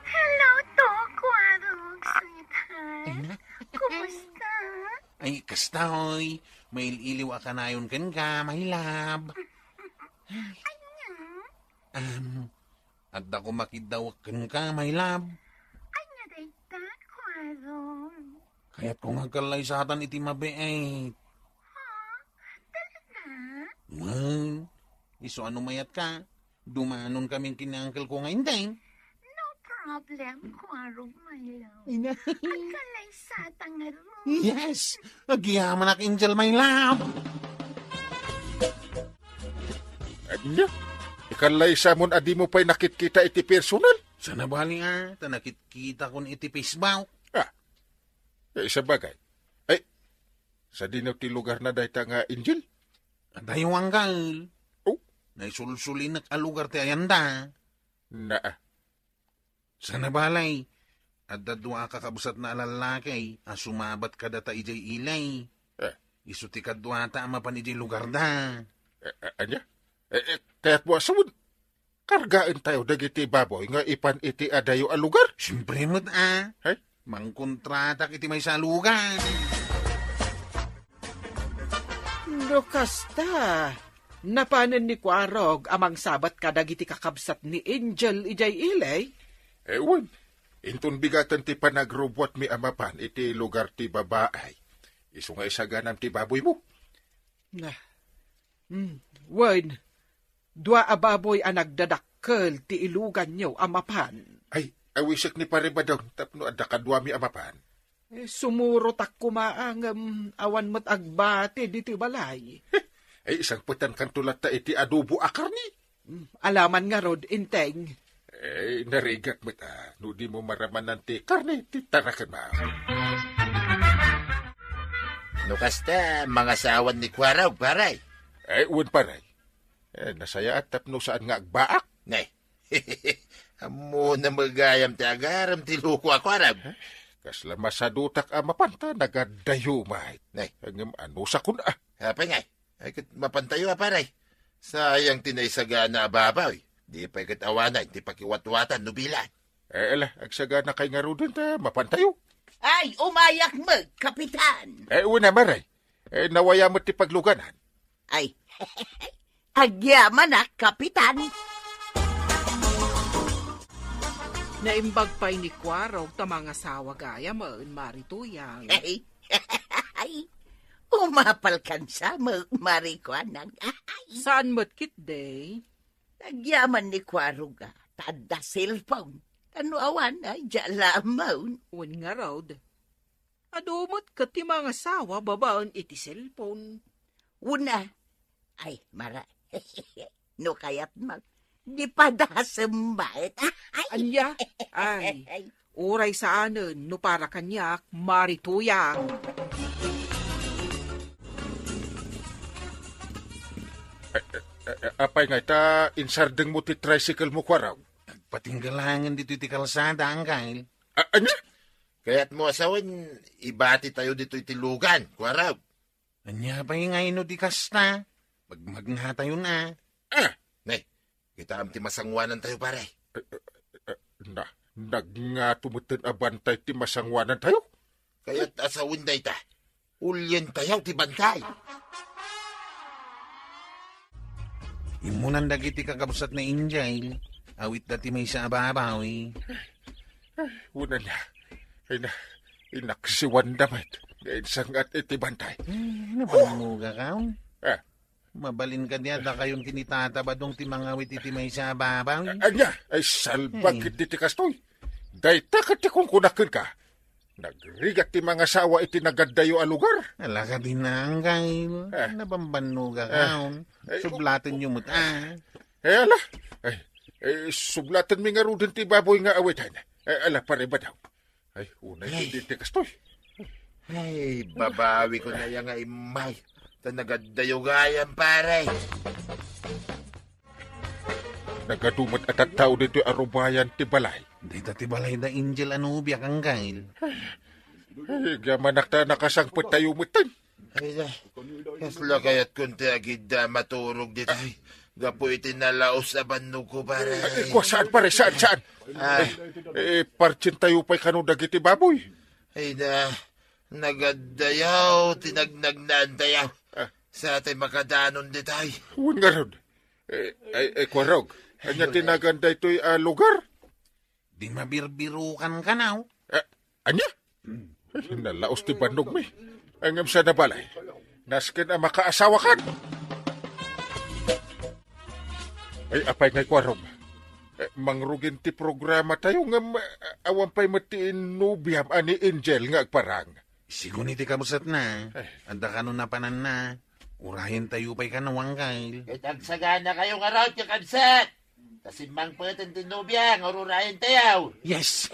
Hello, Tokwarog, sweetheart. Kumusta?
Ay, kastoy. May iliw akanayon kan ka, my love. At ako makidawak kan ka, my love.
Anya dayta, Kwarog.
Kaya't kung agkalay sa atan iti mabeet.
Talaga?
Man, iso ano mayat ka? Dumanon kaming kinangkel ko ngayon din.
No problem, Kwarog, my love. Ang kalay sa tangar mo.
Yes! Agyaman ak, Angel, my love.
Anya? Ikalay sa mon adi mo pa'y nakit-kita iti personal?
Sana bali tanakit kita kun iti Facebook.
Isa bagay. Ay, sa dinaw ti lugar na dayta nga Angel?
Dayo anggal.
Oh?
Naisulsulin alugar ti ayanda.
Naa.
Sana balay. At dadwa kakabusat na lalaki. Sumabat ka data ijay ilay. Isu ti kadwa ta amapan ijay lugar da.
Anya? Kaya't mo asawad. Kargaan tayo dagiti baboy nga ipan iti adayo a lugar.
Siyempre mo't
Ay?
Mangkontratak iti may salugan.
No kasta. Napanan ni Kwarog amang sabat kadagiti kakabsat ni Angel ijay ilay.
Ewan. Intun bigatan ti panagrobot mi amapan iti lugar ti babaay. Isu nga isaganan ti baboy mo.
Wen, dua ababoy ang nagdadakkel ti ilugan niyo amapan.
Ay, awisik ni paribadong tapno adda kadwa mi amapan.
Sumuro tak kumaang awan mo't agbate diti balay.
Ay, isang putan kan tulat ta iti adobo akar ni.
Alaman nga rod, inteng.
Eh, narigat mo ta. No di mo maraman ti karne, ti tarakan ma.
No kasta, mga sawan ni Kwaraw, paray.
Eh, uwan paray. Nasaya at tapno saan nga agbaak.
Nay, amo na magayam ti agaram ti luko ako, Kwaraw.
Kasla masadutak amapanta, nagadayo mahit.
Nay,
Hanggang ano sa kuna.
hapay ngay. Ay kat mapantayo paray. Sayang tinaysaga na ababaw. Di pa ikat awanay, di pakiwatwatan, nubilan.
Ala, agsaga na kay nga rudin ta, mapantayo.
Ay, umayak mo, kapitan.
Una maray. Nawaya mo ti pagluganan.
Ay, agyaman na, kapitan.
Naimbag pa'y ni Kwarog ta mga sawa gaya maan marituyang.
Ay, umapal kan sa marikwanang.
Saan mo't kit day?
Agyaman ni Kwaruga, tada cellphone. Ano awan ay jalamaun.
Un nga raod. Adumot kat ti mga sawa babaan iti cellphone.
Una, ay, mara, no kayat mag, di pa dasambait.
Anya? Ay, uray saanen no para kanyak marituyang.
Apay nga ita, insardeng mo ti tricycle mo Kwaraw.
Patinggalangan dito iti kalsada anggal.
Anya?
Kaya't mo asawan, ibati tayo dito itilugan, Kwaraw.
Anya pa yung ngayon di kasta. Magmagna tayo na.
Nay, kita am ti masangwanan tayo, paray.
Nga tumutin abantay ti masangwanan tayo.
Kaya't asawin day ta. Ulyan tayo ti bantay.
Imunan dagiti kakabsat na Angel. Awit dati may sa ababawi.
Una na, inaksiwan damit. Sangat iti bantay.
Napanguga ka?
Ah.
Mabalin ka niya da kayon kinitatabadong ti mga awit iti may sa ababawi.
Anya, ay salbag iti ti kastoy. Dayta ka ti kung kunakin ka. Nagrigat ti mga sawa iti nagadayo a lugar.
Ala ka din na anggal. Nabambanuga ka. Sublatin yung muta.
Ala, sublatan mi nga rudin ti baboy nga awitan. Ala, pare ba daw? Ay, unay, hindi kastoy.
Ay, babawi ko na yung imay. Nagadayugayan, pare.
Nagadumat at at tao dito arubayan ti balay.
Di tatibalay da Angel Anubia kang gail.
Ay, gamanak ta nakasangpot tayo mutan.
Ay na, kasla kaya't kunti agid maturog dito. Ay, gapo itinalaos na bandog ko, pare.
Ay, kwa saan pare, saan? Parchin tayo pa'y kanong dagiti baboy.
Ay na, nagadayaw, tinagnagnan tayo. Sa ating makadanon dito ay.
Huwag nga ron. Kwarog, anya tinaganda ito'y lugar?
Di mabirbirukan ka na.
Anya? Nalaos ti bandog mi. Ang sa nabalay. Naskin ang makaasawa kan. Ay, apay ngay kwarog. Mangrugin ti programa tayo nga awan pa'y matiin nubiam ani Angel nga agparang.
Siguniti kamusat na. Anda ka nun napanan na. Urahin tayo pa'y kanawang kail.
Tagsagana kayo nga raw, kakabsat. Tasimang patan din nubiyang, ururahin tayo.
Yes.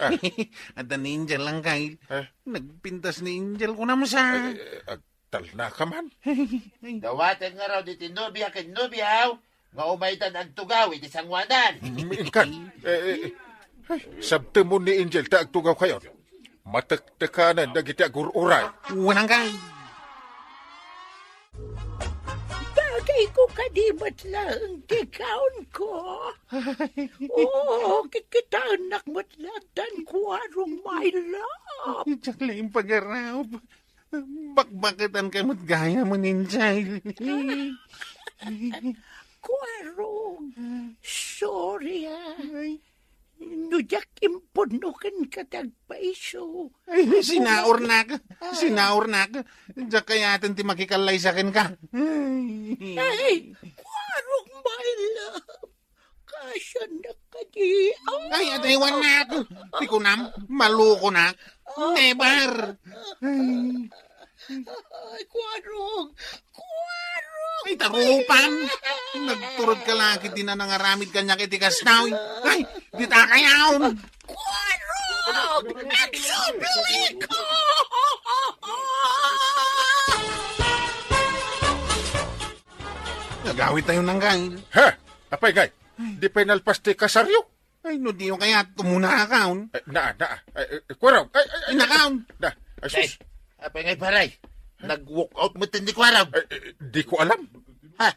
Anda ni Angel lang kail. Nagpintas ni Angel ko naman sa...
Agtal na ka man.
Dawatan nga raw diti nubiya ken nubiyaw, nga umaytan ang tugaw, iti sangwanan.
Minkan. Sabte mo ni Angel, taagtugaw kayo. Mataktakanan, nagiti agururay.
Walang kail.
Bagay ko kadimat lang, tikaon ko. Kikita anak matlatan ko arong my love.
Diyak lang yung pag-arap. Bakbakitan ka mo't gaya mo ninjay.
Kuarong, sorry Nujak impunukan ka tagpaiso.
Sinaor na ka. Diyak kayatan ti makikalay sa akin ka.
Ay, kuarong my love. Kasya na ka di.
Ay, ataywan na ako. Di ko na, maluko na. Never.
Ay, kuarong.
Ay, tarupan. Nagturod ka lang, kiti na nangaramid ka niya kiti kastaw. Ay, di ta kayaw.
Kuarong! Nagsubili ko!
Nagawit tayo ng gail.
Ha? Apay gay, di pa'y nalpas ti kasaryo?
Ay, no di yung kaya tumuna akaun.
Kwarog.
Inakaun.
Ay, sus.
Apay ngay paray, nag-walk out mo tindi kwarab.
Di ko alam.
Ha?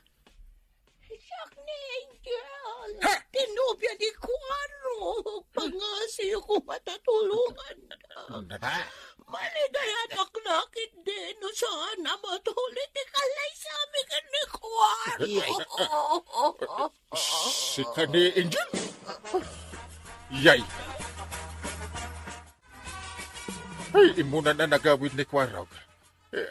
Siyak ni Angel. Tinubya ni Kuarong. Pangasiyo ko matatulungan na.
Ha?
Maligayan aklakit din. No sana matulit ikalay sa amin ka ni Kuarong.
Si kani Angel? Yay. Ay, imuna na nagawid ni Kwarog.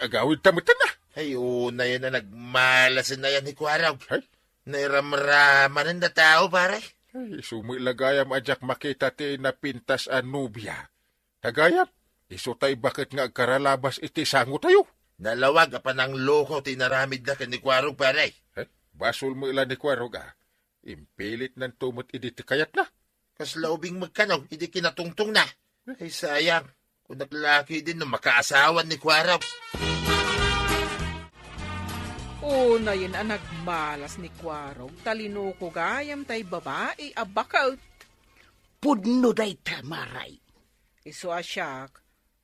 Agawid tamutan na.
Ay, una yun na nagmalasin na yan ni Kwarog.
Ay?
Nairamraman na tao, pare.
Ay, sumilagayam ajak makita ti napintas a nubya. Tagayam, isutay bakit nga karalabas iti sango tayo.
Nalawag pa ng loko tinaramid na ni Kwarog, pare.
Basol mo ilan ni Kwarog Impilit ng tumot iditi kayat na.
Kaslaubing magkanaw, hindi kinatungtong na. Ay, sayang. Kung naglaki din no makaasawan ni Kwarog.
Una yun ang nagmalas ni Kwarog, talino ko gayam tay babae, abakaut.
Pudno day tamaray.
Iso asyak,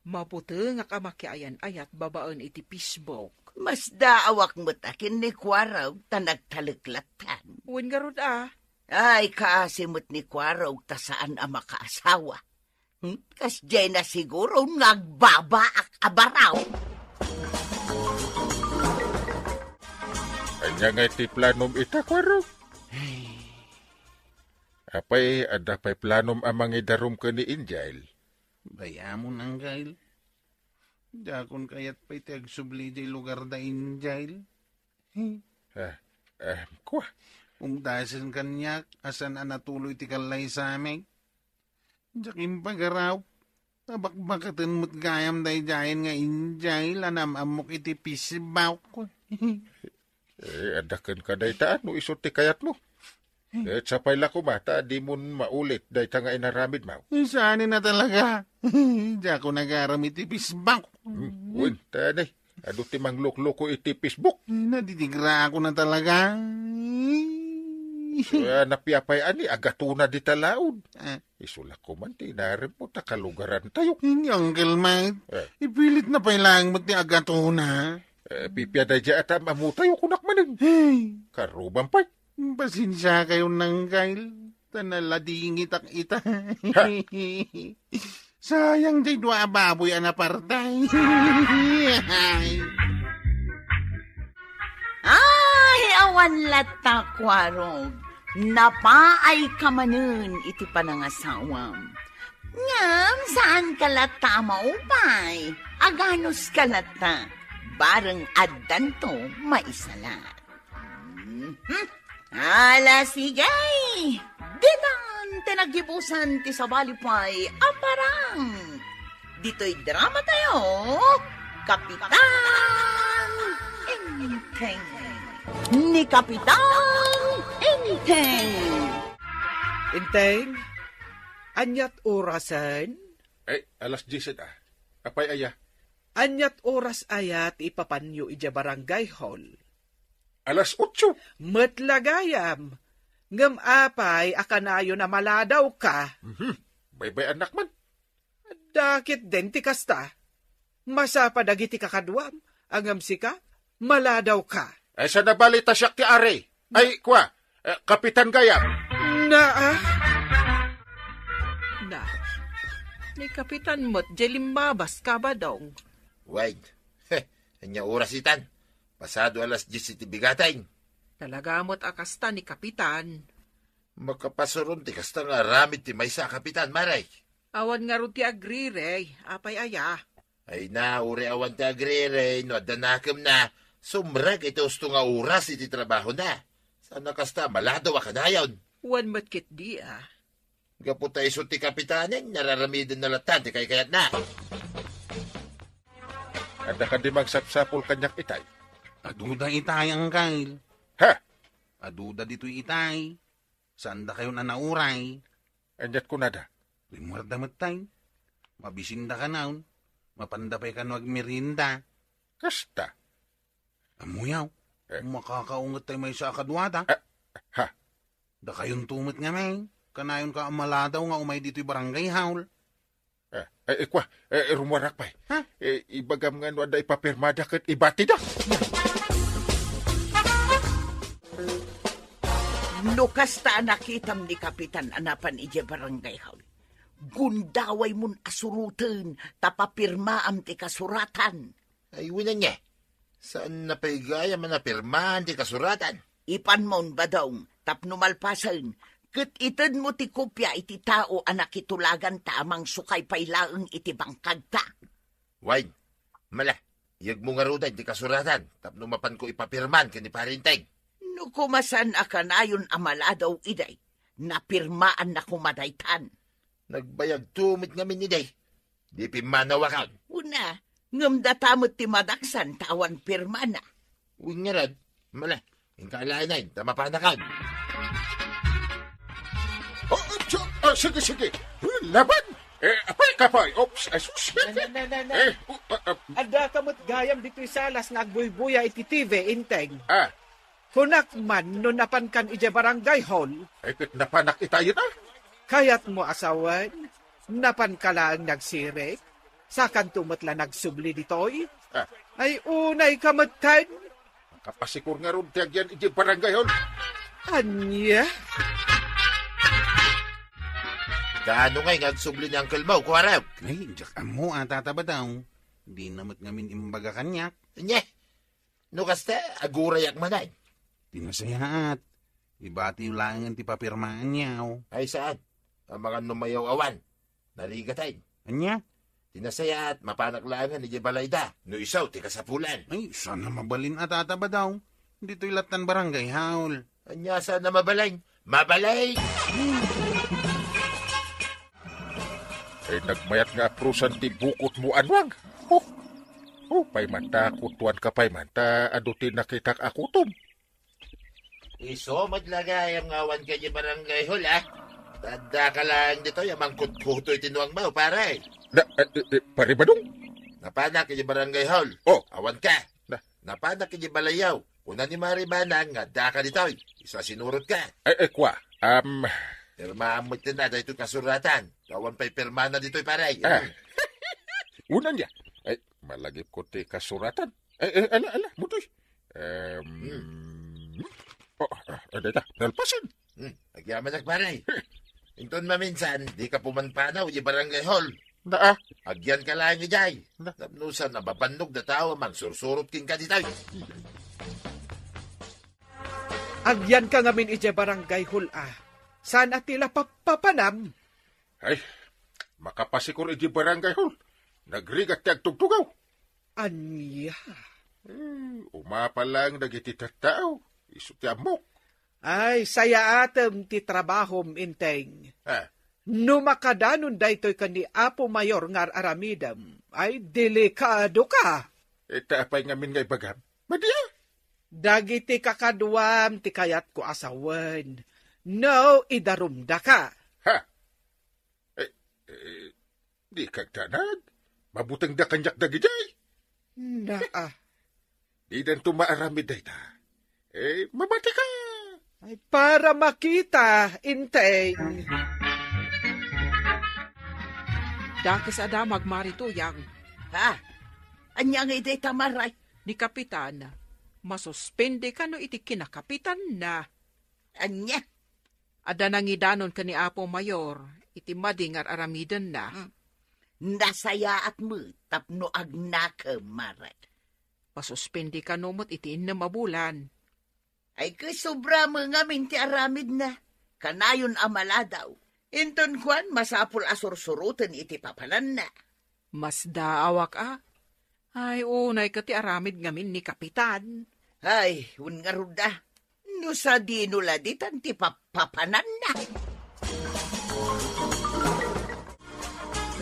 maputi nga kamakiayan ayat babaan iti Facebook.
Mas daawak mo takin ni Kwarog ta nagtaliklatan.
Uwin garod
Ay, kaasimot ni Kwarog ta saan ang makaasawa. Kas dyan na siguro nagbabaak abaraw.
Anya nga iti planom ita, Kwarog. Apay, ada pa'y planom amang idarum ka ni Angel.
Bayamon ang gail. Dakon kayat pa'y tagsubli di lugar da Angel.
Kuha.
Umdasin kanyak, asan anatuloy ti kalay sa amin. Jakim pagaraw. Tabakbakatan mo't gayam day jayan nga Angel, anam amok iti pisibaw ko.
Adakan ka day taan, no iso ti kayat mo. Sapay la ko mata, di mo maulit dahi ta nga inaramid mo.
Saan na talaga? Diya ko nagaramit tipis bang.
Uy, tanay. Ado ti manglok-loko iti Facebook.
Naditigra ako na talaga.
Napiapay ani, agatuna di talaod. Isulak ko man, tinarin mo, takalugaran tayo.
Hindi, Uncle Mike. Ipilit na pailang mo ti agatuna.
Pipya na dya at mamutayo kunak manin. Karubang pa.
Pasensya kayo nang Kyle. Tanaladingit ak ita. Sayang jay dua baboy anapartay.
Ay, awan lata kwarog. Napaay ka manun iti panangasawam. Ngam, saan ka lata maupay? Aganos ka lata. Bareng addan to, maisalat. Ala, sigay! Ditan, tinagibusan ti sabalipay, aparang! Dito'y drama tayo, Kapitan Enteng! Ni Kapitan Enteng!
Inteng, anyat orasan?
Alas 10 Apay aya?
Anyat oras ayat ipapanyo ija barangay hall.
Alas 8.
Matlagayam, ngam apay akanayo na maladaw ka.
Bay-bay anak man.
Dakit den ti kasta. Masapa dagiti kakadwam, angam sika, maladaw ka.
Ay sa nabalita siya ti are. Ay, kwa, Kapitan Gayam.
Na,
ni Kapitan mo't jelimabas ka ba dong?
Wait. Anya oras itan. Pasado alas 10 iti bigatay.
Talaga mo't akasta ni Kapitan.
Makapasuron ti kasta nga ramit ti maysa Kapitan Maray.
Awan nga ruti agrire, apay aya.
Ay na, uri awan ti agrire, no adanakam na. Sumrag iti usto nga oras iti trabaho na. Sana kasta malado wa kanayon.
Wan matkit di
Gaputay iso ti Kapitanen, nararamidin na latan ti kayat na.
Anda ka di magsapsapol kanyak itay.
Aduda itay ang Kyle.
Ha?
Aduda dito'y itay. Saan da kayo na nauray?
Anyat ko nada.
Rimwarda matay. Mabisinda ka naun. Mapandapay ka no agmerinda.
Kasta.
Amuyaw. Makakaungat tayo may sa akadwada.
Ha?
Da kayong tumot nga may. Kanayon ka amaladaw nga umay dito'y barangay haul.
Kwa, rumuwarak pa.
Ha?
Ibagam nga no, ada ipapirmada kat ibati da.
Lukas ta nakitam ni Kapitan anapan ije barangay haul. Gundaway mun asurutan, tapapirmaam ti kasuratan.
Ay, winan niya. Saan napaigaya man napirmahan ti kasuratan?
Ipan mon badong, tapno malpasan. Ket ited mo ti kopya iti tao anak itulagan tamang sukay pailaeng iti bangkag ta.
Wine, mala, iyag mo nga rudan ti kasuratan, tapno mapan ko ipapirman kani parinteng. No kumasan akanayon amaladaw iday, napirmaan na kumadaytan. Nagbayag tumit ngamin iday, di pimanawakan. Una, ngamdatamot ti madaksan tawan pirmana. Uy nga rad, mala, ingkaalainayin, tamapanakaw.
Sige. Laban! Apay kapay. Oops, asus.
ada kamot gayam dito'y salas nga agbuybuya iti TV, Inteng.
Ah,
Kunak man no napan kan ije barangay hall,
ket napanak itayo na.
kayat mo asawan, napan ka lang nagsirek, sakan tumatla nagsubli dito'y, ay unay kamatan,
Kapasikur nga ron tiyagyan iti barangay hall.
anya,
Kaano ngay ngagsubli ni Uncle Mau, kuharap?
Ay, jak amo atataba daw. Di namat ngamin imbaga kanyak.
Nye, no kasta, agurayak manay.
Tinasayaat. Ibati yung langan ti papirmaan niya.
Ay saan? Ang mga numayaw awan. Narigatayin.
Anya?
Tinasayaat, mapanaklangan ni Jebalayda. No isaw, ti kasapulan.
Ay, sana mabalin atataba daw. Dito'y latan barangay haul.
Anya sana mabalay? Mabalay!
Nagmayat nga prusan ti bukot mo anwag. Pay man ta, kutuan ka pay man ta, adutin nakitak akutom.
Iso, maglagay ang awan ka di barangay hall, ah. Tanda ka lang dito, yung mangkut-kuto itinuang mo, pare.
Pare ba dong?
Napanak ka di barangay hall.
Oh.
Awan ka.
Na.
Napanak ka di balayaw. Una ni Maribanang, nga da ka dito. Isa sinurot ka.
Kwa.
Pirmahan mo na dito kasuratan. Awan pa'y pirma na dito, pare.
Una niya. Malagip ko ti kasuratan. Ala, mutoy. Data, nalpasan.
Agyaman nagparay. Inton maminsan, di ka pumanpanaw di barangay hall.
Naa.
Agyan ka lang ni Jay. Tapnusan, nababandog na tao, magsursurot king ka dito.
Agyan ka ngamin ije barangay hula. Sana tila papanam.
Ay, makapasikur iji barangay hall. Nagrigat ti agtugtugaw.
Anya.
Umapa lang dagiti tattao. Isu ti amok.
Ay, saya atem ti trabahom inteng. No makadanon daytoy kani Apo Mayor ngar aramidam, ay delikado ka.
Eta apay ngamin nga ibagam. Madiya.
Dagiti kakaduam ti kayat ko asawan. No, idarumda ka.
Ha? Di kagtanad. Mabutang da kanyak dagijay.
Naa.
Di dan tumaaramid dayta. Mabati ka.
Ay, para makita, inteng.
Dakis ada magmarituyang.
Ha? Anya nga iday tamaray.
Ni Kapitan, masuspende ka no iti kinakapitan na.
Anya?
Ada nangidanon ka ni Apo Mayor, iti madingar aramidan na.
Nasaya at mo, tapno agnaka maray.
Pasuspende ka no mo't iti na mabulan.
Ay sobra mo nga minti aramid na. Kanayon amala daw. Inton kwan, masapul asursurutan iti papanan na.
Mas daawak Ay, unay ka ti aramid ngamin ni Kapitan.
Ay, un nga ruda. No sa dinuladitan ti papanan na.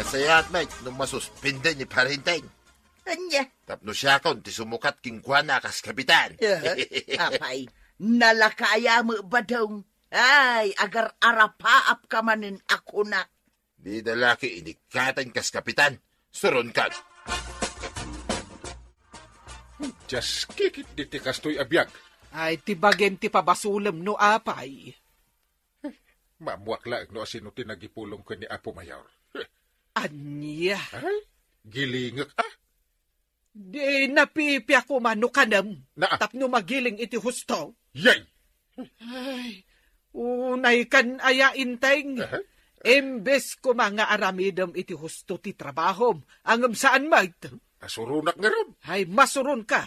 Nasaya at mate, nung masuspinde ni Parinteng.
Anya?
Tapno siya kon, ti sumukat king kuwana kas kapitan.
Apay, nalakaya mo ba daw? Ay, agar arapaap ka manin ako na.
Di dalaki inikatan kas kapitan. Suron ka.
Just kikit di ti kastoy abiyag.
Ay, tibagem ti pabasulam no apay.
Mamuak lang no asino ti nagipulong ko ni Apo Mayor.
Anya.
Ay, gilingak
Di napipi ako mano kanam.
Naa.
Tapno magiling iti husto.
Yay!
Ay, unay kan aya inteng. Embes ko mga aramidam iti husto ti trabahom. Angam saan mag?
Asurunak nga ron.
Ay, masuron ka.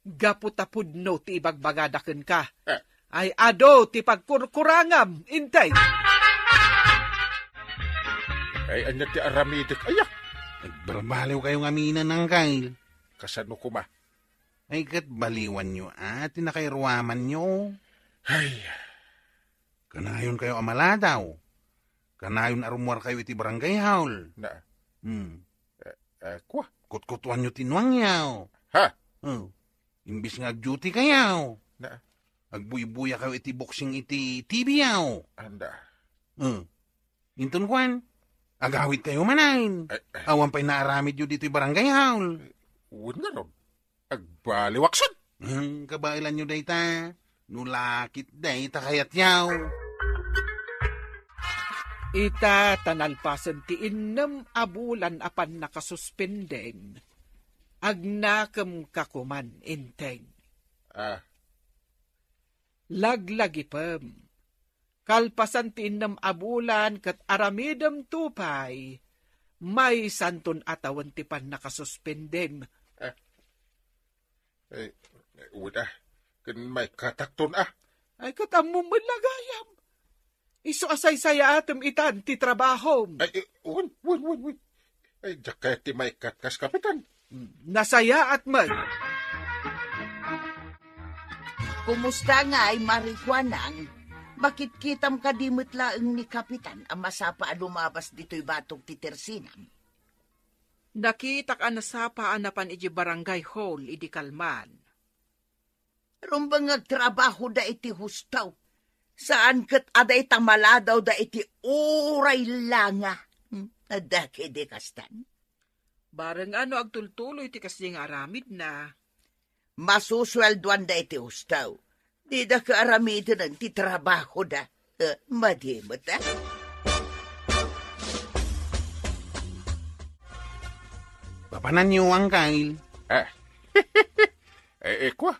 Gaputapud no ti ibagbagadaken ka. Ay, ado ti pagkurkurangam, intay.
Ay, anya ti aramidik. Ayak!
Nagbarbaliw kayong aminan ng kail.
Kasano kuma?
Ay, kat baliwan nyo tinakairuaman nyo.
Ay,
Kanayon kayo amala daw. Kanayon arumuar kayo iti barangay haul.
na, kwa?
Kutkutuan nyo tinuang yaw.
Ha?
Imbis nga duty kayaw.
Na,
Agbuy-buya kayo iti boxing iti TV yaw.
anda.
Inton kwan, agawit kayo manain. Awan pa'y naaramid yun dito'y barangay haul.
Uwan nga ron. Agbaliwaksan.
Kabailan nyo dayta. Nulakit dayta kayat yaw.
Ita tanalpasan ti innam abulan apan nakasuspendeng. Agnakam kakuman inteng. Laglagipem. Kalpasan ti innam abulan kat aramidam tupay. May santon atawan ti pan nakasuspendem.
Uda, kan may katakton
Ay katamong malagayam. Iso asay saya atem itan ti trabaho.
Ay, uwan. Ay, jakay ti may katkas kapitan.
Nasaya at mag.
Kumusta nga ay marikwanang? Bakit kitam kadimot laeng ni Kapitan ang masapa lumabas dito'y batog ti Tersinam?
Nakita ka na sapaan na pan iji barangay hall, idi kalman.
Rumbang agtrabaho da iti hustaw. Saan kat aday tamaladaw da iti uray langa. Adake de kastan.
Barang ano agtultuloy ti kasi nga aramid na.
Masusweldoan da iti hustaw. Di da ka aramidan ang ti trabaho da. Madimot ah.
Papanan niyo ang kail.
Kwa,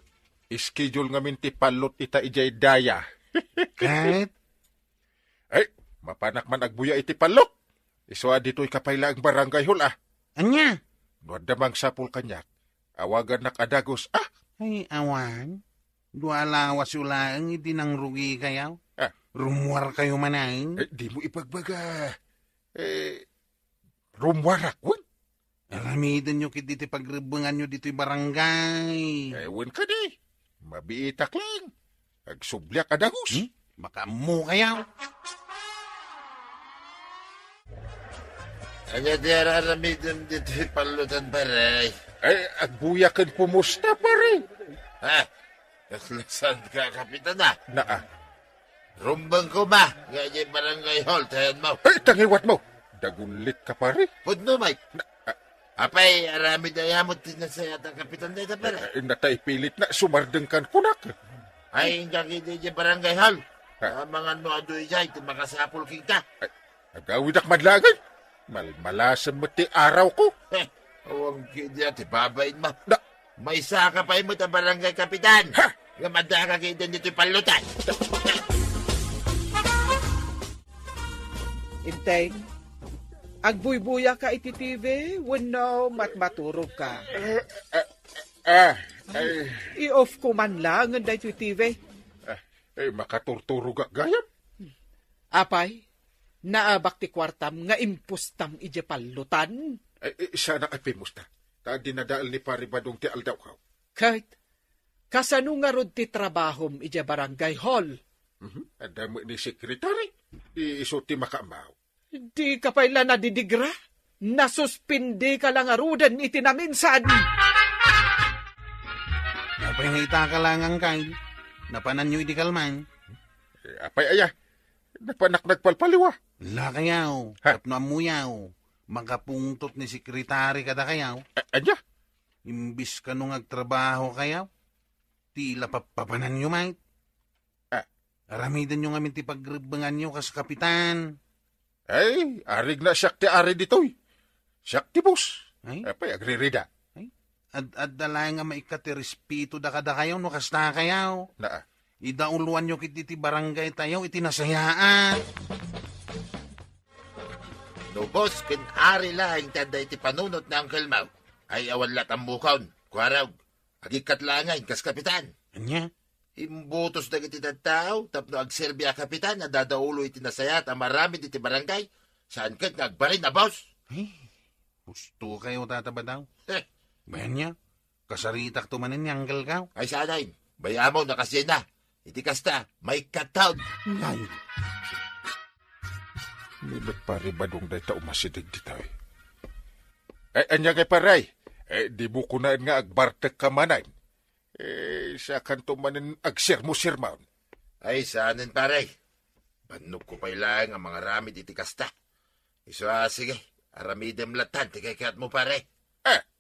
schedule nga minti palot ita ijay daya.
Kahit?
Mapanak man agbuya iti palot. Iswa dito'y kapayla ang barangay hall
Anya?
Nuad damang sapul kanyak. Awagan nakadagos
Ay, awan. Dua lawas ulang, hindi nang rugi kayaw. Rumwar kayo manain.
Di mo ipagbaga. Rumwarak, wan.
Aramidan nyo kiti pagribangan nyo dito'y barangay.
Ewan ka di. Mabiitak lang. Agsublyak adagos.
Baka mo kayaw.
Anya di araramidin dito palutan paray.
Agbuyakan pumusta pare.
Kaklasan ka, kapitan na. Rumbang ko ba? Ngayon barangay hall, tayan mo.
Tangiwat mo. Dagulit ka pare.
Pudno, Mike. Apay, arami na yamot din na sa yata kapitan na ito pare.
Natay pilit na sumardengkan kunak.
Ay, hindi di barangay hall. Mga nuadoy dyan, tumakasapul kita.
Agawid ak madlagan. Malmalasan mo ti araw ko.
Huwag kaya ti babayin mo. May saka pa mo ta barangay kapitan. Gamanda ka kayo dito'y palutan.
Inteng, agbuybuya ka iti TV, wano matmaturog ka. I-off ko man lang ang dito TV.
Makaturturog ak gayam.
Apay, naabak ti kwartam nga impustam ije palutan.
Sana ay pimusta. Ta dinadaal ni paribadong ti aldaw ka.
Kahit, kasano nga rod ti trabahom ije barangay hall.
Adamo ni sekretary. Iso ti makamaw.
Di ka pala nadidigra. Nasuspindi ka lang arudan itinaminsan.
Napahita ka lang ang kail. Napanan nyo iti kalman.
Apay aya. Napanak nagpalpaliwa.
La kayaw. Tapno amuyaw. Makapungtot ni sekretary kada kayaw.
Anya?
Imbis ka nung agtrabaho kayaw. Tila papanan nyo, mate. Aramidan nyo ngamin ti pagribangan nyo kas kapitan.
Ay, arig na siyak ti ari ditoy. Siyak ti bus.
Ay?
Apay, agririda.
At dalay nga maikati respeto da kada kayaw no kasta kayaw. Idauluan nyo kiti ti barangay tayo itinasayaan.
No, boss, kin ari lahing tanda iti panunot na Uncle Mau. Ay awan latang mukaon. Kuaraw, agikat langay kas kapitan.
Anya?
Imbutos na iti tao, tapno agserbya kapitan na dadaulo iti nasayat ang marami iti barangay. Saan kat nagbarin na, boss?
Ay, gusto kayo tataba daw. Bayan niya, kasaritak tumanin ni Uncle Kaw.
Ay sanayin, bayamo na kasi na. Iti kasta, may kataon.
Ay,
Nilot paribadong day ta umasidig ditoy. Anya kay paray. Di mo kunaan nga agbartek ka manan. Sa kanto manin agsirmo-sirmaon.
Ay, saanin pare. Banog ko pa ilang ang mga ramid iti kasta. Sige, aramidem latan, tikaykat mo pare.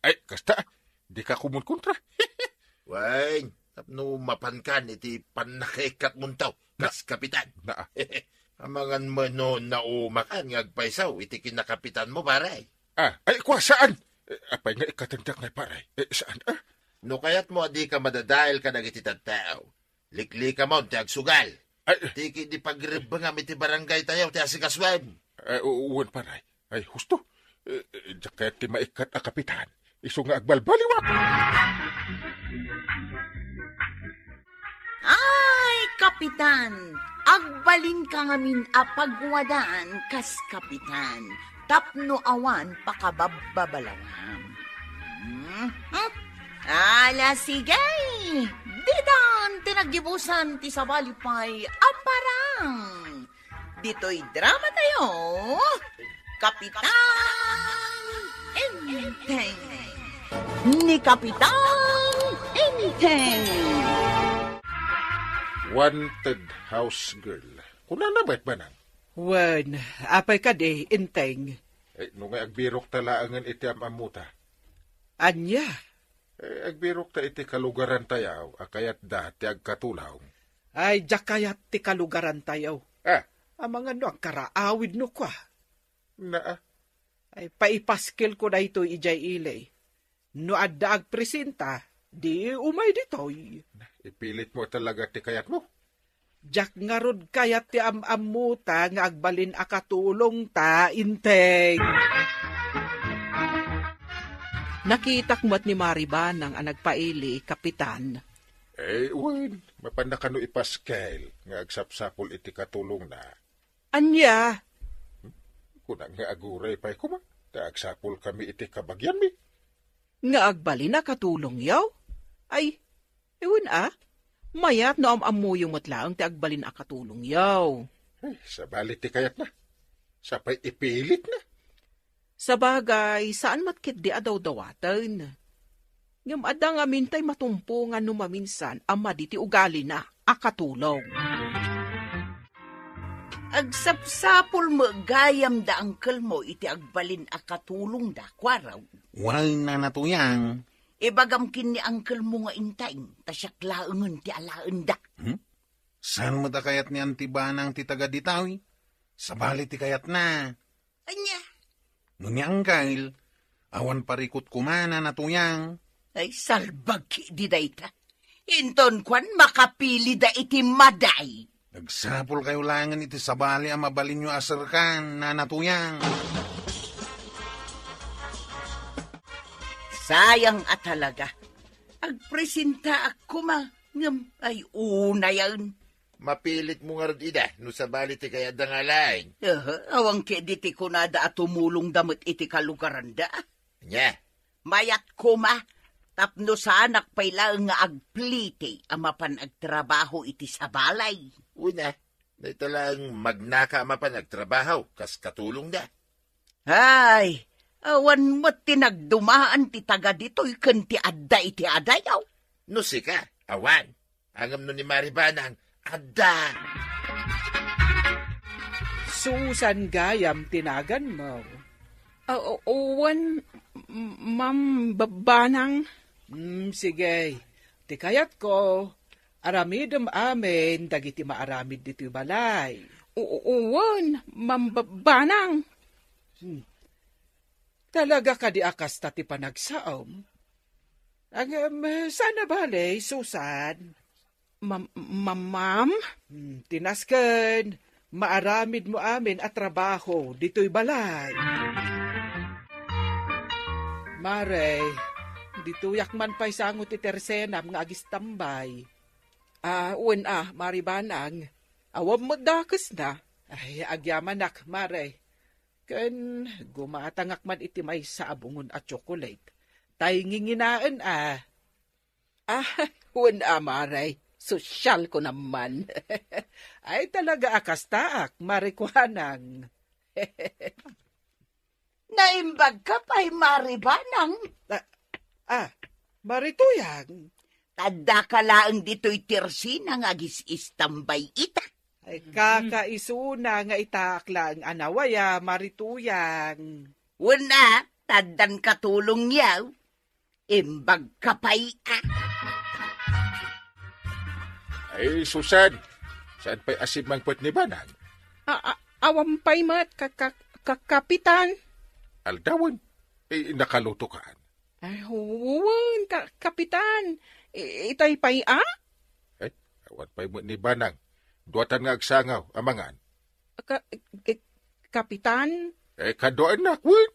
Ay, kasta, di ka kumunkontra.
Wain, tapno mapankan iti panakikat muntaw, kas kapitan. Amangan mo no na umakan, ngagpaisaw, iti kinakapitan mo pare.
Ay, kwa, saan? Apay nga ikatandak na pare. Saan?
No kaya't mo adi ka madadail ka nagiti tao. Likli ka mo, ti agsugal. Tiki di pagribang iti barangay tayo, ti asikaswem.
Uwan paray. Ay, husto. Jaket ti maikat a kapitan. Iso nga agbalbaliwak.
Ay, kapitan! Agbalin ka ngamin apagwadaan kas kapitan. Tapno awan pakabababalangam. Ala, sige! Didan, tinagdibusan ti sabalipay aparang. Dito'y drama tayo. Kapitan Enteng. Ni Kapitan Enteng.
Wanted house girl. Kuna na ba't ba nang?
Wan, apay ka de, inteng.
Nung agbirok talaangan iti amamuta.
Anya,
Agbirok ta iti kalugaran tayaw, akayat dati agkatulaw.
ay jakayat ti kalugaran tayo. Ang mga no, ang karaawid no kwa. Ay paipaskil ko na ito ijay ilay. No adda agpresenta, di umay ditoy.
Ipilit mo talaga ti kayat mo.
Jak nga rod kayat ti amamuta nga agbalin akatulong ta, inteng.
Nakitakmat ni Maribanang ang nagpaili, Kapitan.
Uwan, mapanakano ipaskil, nga agsapsapol iti katulong na.
Anya,
Kunang nga aguray pa'y kuma, ta agsapol kami iti kabagyan mi.
nga agbalin na katulong yaw? Ay, ewan mayat na amamuyong matlaang ti agbalin a katulong yaw.
Sa balit ti kayat na. Sapay ipilit na.
Sa bagay, saan matkit di adaw-dawatan? Ngam adang amintay matumpo nga numaminsan ama di ti ugali na akatulong.
Agsapsapol mo gayam da angkel mo iti agbalin akatulong da kwaraw.
Wal na natuyang.
Ibagam kin ni angkel mo nga intay, tasyak laengen ti alaan da.
Saan mo da kayat ni Antibanang ti taga ditawi? Sa bali ti kayat na.
Anya,
Nuni angkail, awan parikot kumana natuyang.
ay salbag ki di dayta. Inton kwan makapili da iti maday.
Nagsapol kayo langan iti sabali ang mabalin nyo asarkan na natuyang.
Sayang talaga. Agpresenta ako ngam ay una yan.
Mapilit mo nga rin ida, no sa balit kaya dangalain.
Awang kediti ko na da at tumulong damit iti kalugaran da.
Nya,
Mayat ko tapno sa anak pailang nga agpliti amapan agtrabaho iti sa balay.
una, na ito lang magnaka mapan nagtrabaho, kas katulong da.
Ay, awan mo tinagdumaan ti taga dito'y kanti adda iti adayaw.
No sika, awan. Angam no ni Maribanang, adda.
Susan gayam tinagan mo.
Uwan, Ma'am Banang.
Sige, ti kayat ko, aramidem amin, dagiti maaramid dito balay.
Uwan, Ma'am Banang.
Talaga ka di akas tati panagsaom. Ang sana balay, Susan.
Ma'am?
Tinasken, maaramid mo amin at trabaho dito'y balay. Mare, dito yakman pa'y sangot ti tersenam nga agis tambay.
Uwan Maribanang. Awam mo dakas na.
Ay, agyaman Mare. Ken gumatangak man iti may sa abungon at chocolate. Tay nginginaan
Uwan Mare. Sosyal ko naman.
Ay talaga akas taak, marikwanang.
Naimbag ka pa'y Maribanang.
Marituyang.
Tadda ka laang dito'y tirsin ang agis istambay ita.
Ay kakaisuna nga itakla ang anawaya, marituyang.
Una, taddan katulong yaw. Imbag ka pa'y
Ay, Susan, saan pa'y asimang puwet ni Banang?
Awam pa'y mat, Kapitan.
Aldawan, nakaluto ka.
Ay, huwan, Kapitan. Itay pa'y
Ay, awan pa'y mo ni Banang. Duwatan nga agsangaw, amangan.
Kapitan?
Kadoan na, wan.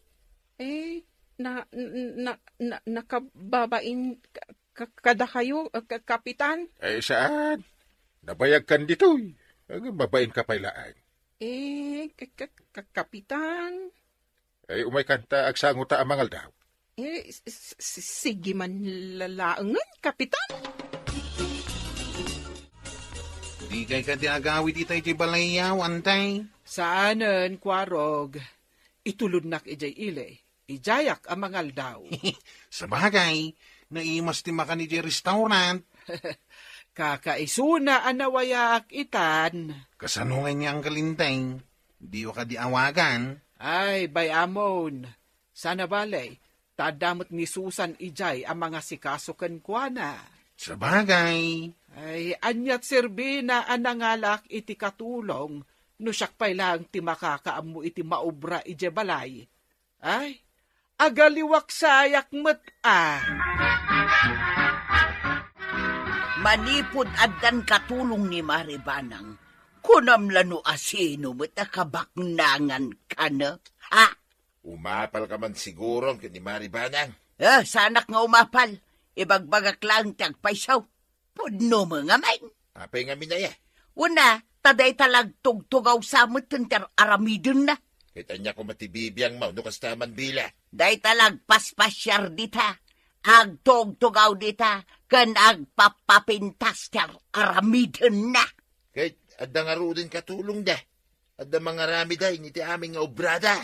Nakababain kada kayo, Kapitan?
Saan? Nabayag kan dito. Ang babain ka pailaan.
Kapitan?
Umay kanta agsango ta amangal daw.
Sige man lalaangan, Kapitan.
Di kay ka di agawid itay ti balayaw, antay.
Saanen, kwarog, itulod nak ijay ile. Ijayak amangal daw.
Sa bagay, naimas ti maka ni restaurant.
Kakaisuna anawayak itan.
Kasanungan niya ang kalintay. Di ka di awagan.
Ay, bayamon. Sana balay, tadamot ni Susan ijay ang mga sikasukan kwa na.
Sa bagay.
Ay, anyat sirbi na anangalak iti katulong, no siyak pa'y lang ti makakaam mo iti maubra ije balay. Ay, agaliwak sayak met
Manipod addan katulong ni Maribanang. Kunamlano asino mo't nakabaknangan ka na. Ha?
Umapal ka man siguro kini Maribanang.
Sanak nga umapal. Ibagbagak lang tagpaysaw. Pudno mga main.
Apay nga minaya.
Una, taday talag tugtugaw sa mutunter aramidon na.
Kita niya ko matibibiyang mau, no kastaman bila.
Day talag paspasyar dita. Agtugtugaw dita. Kan agpapapintas ter aramidon na.
Kahit adda nga rudin katulong da. Adda mga rami da, initi aming nga obrada.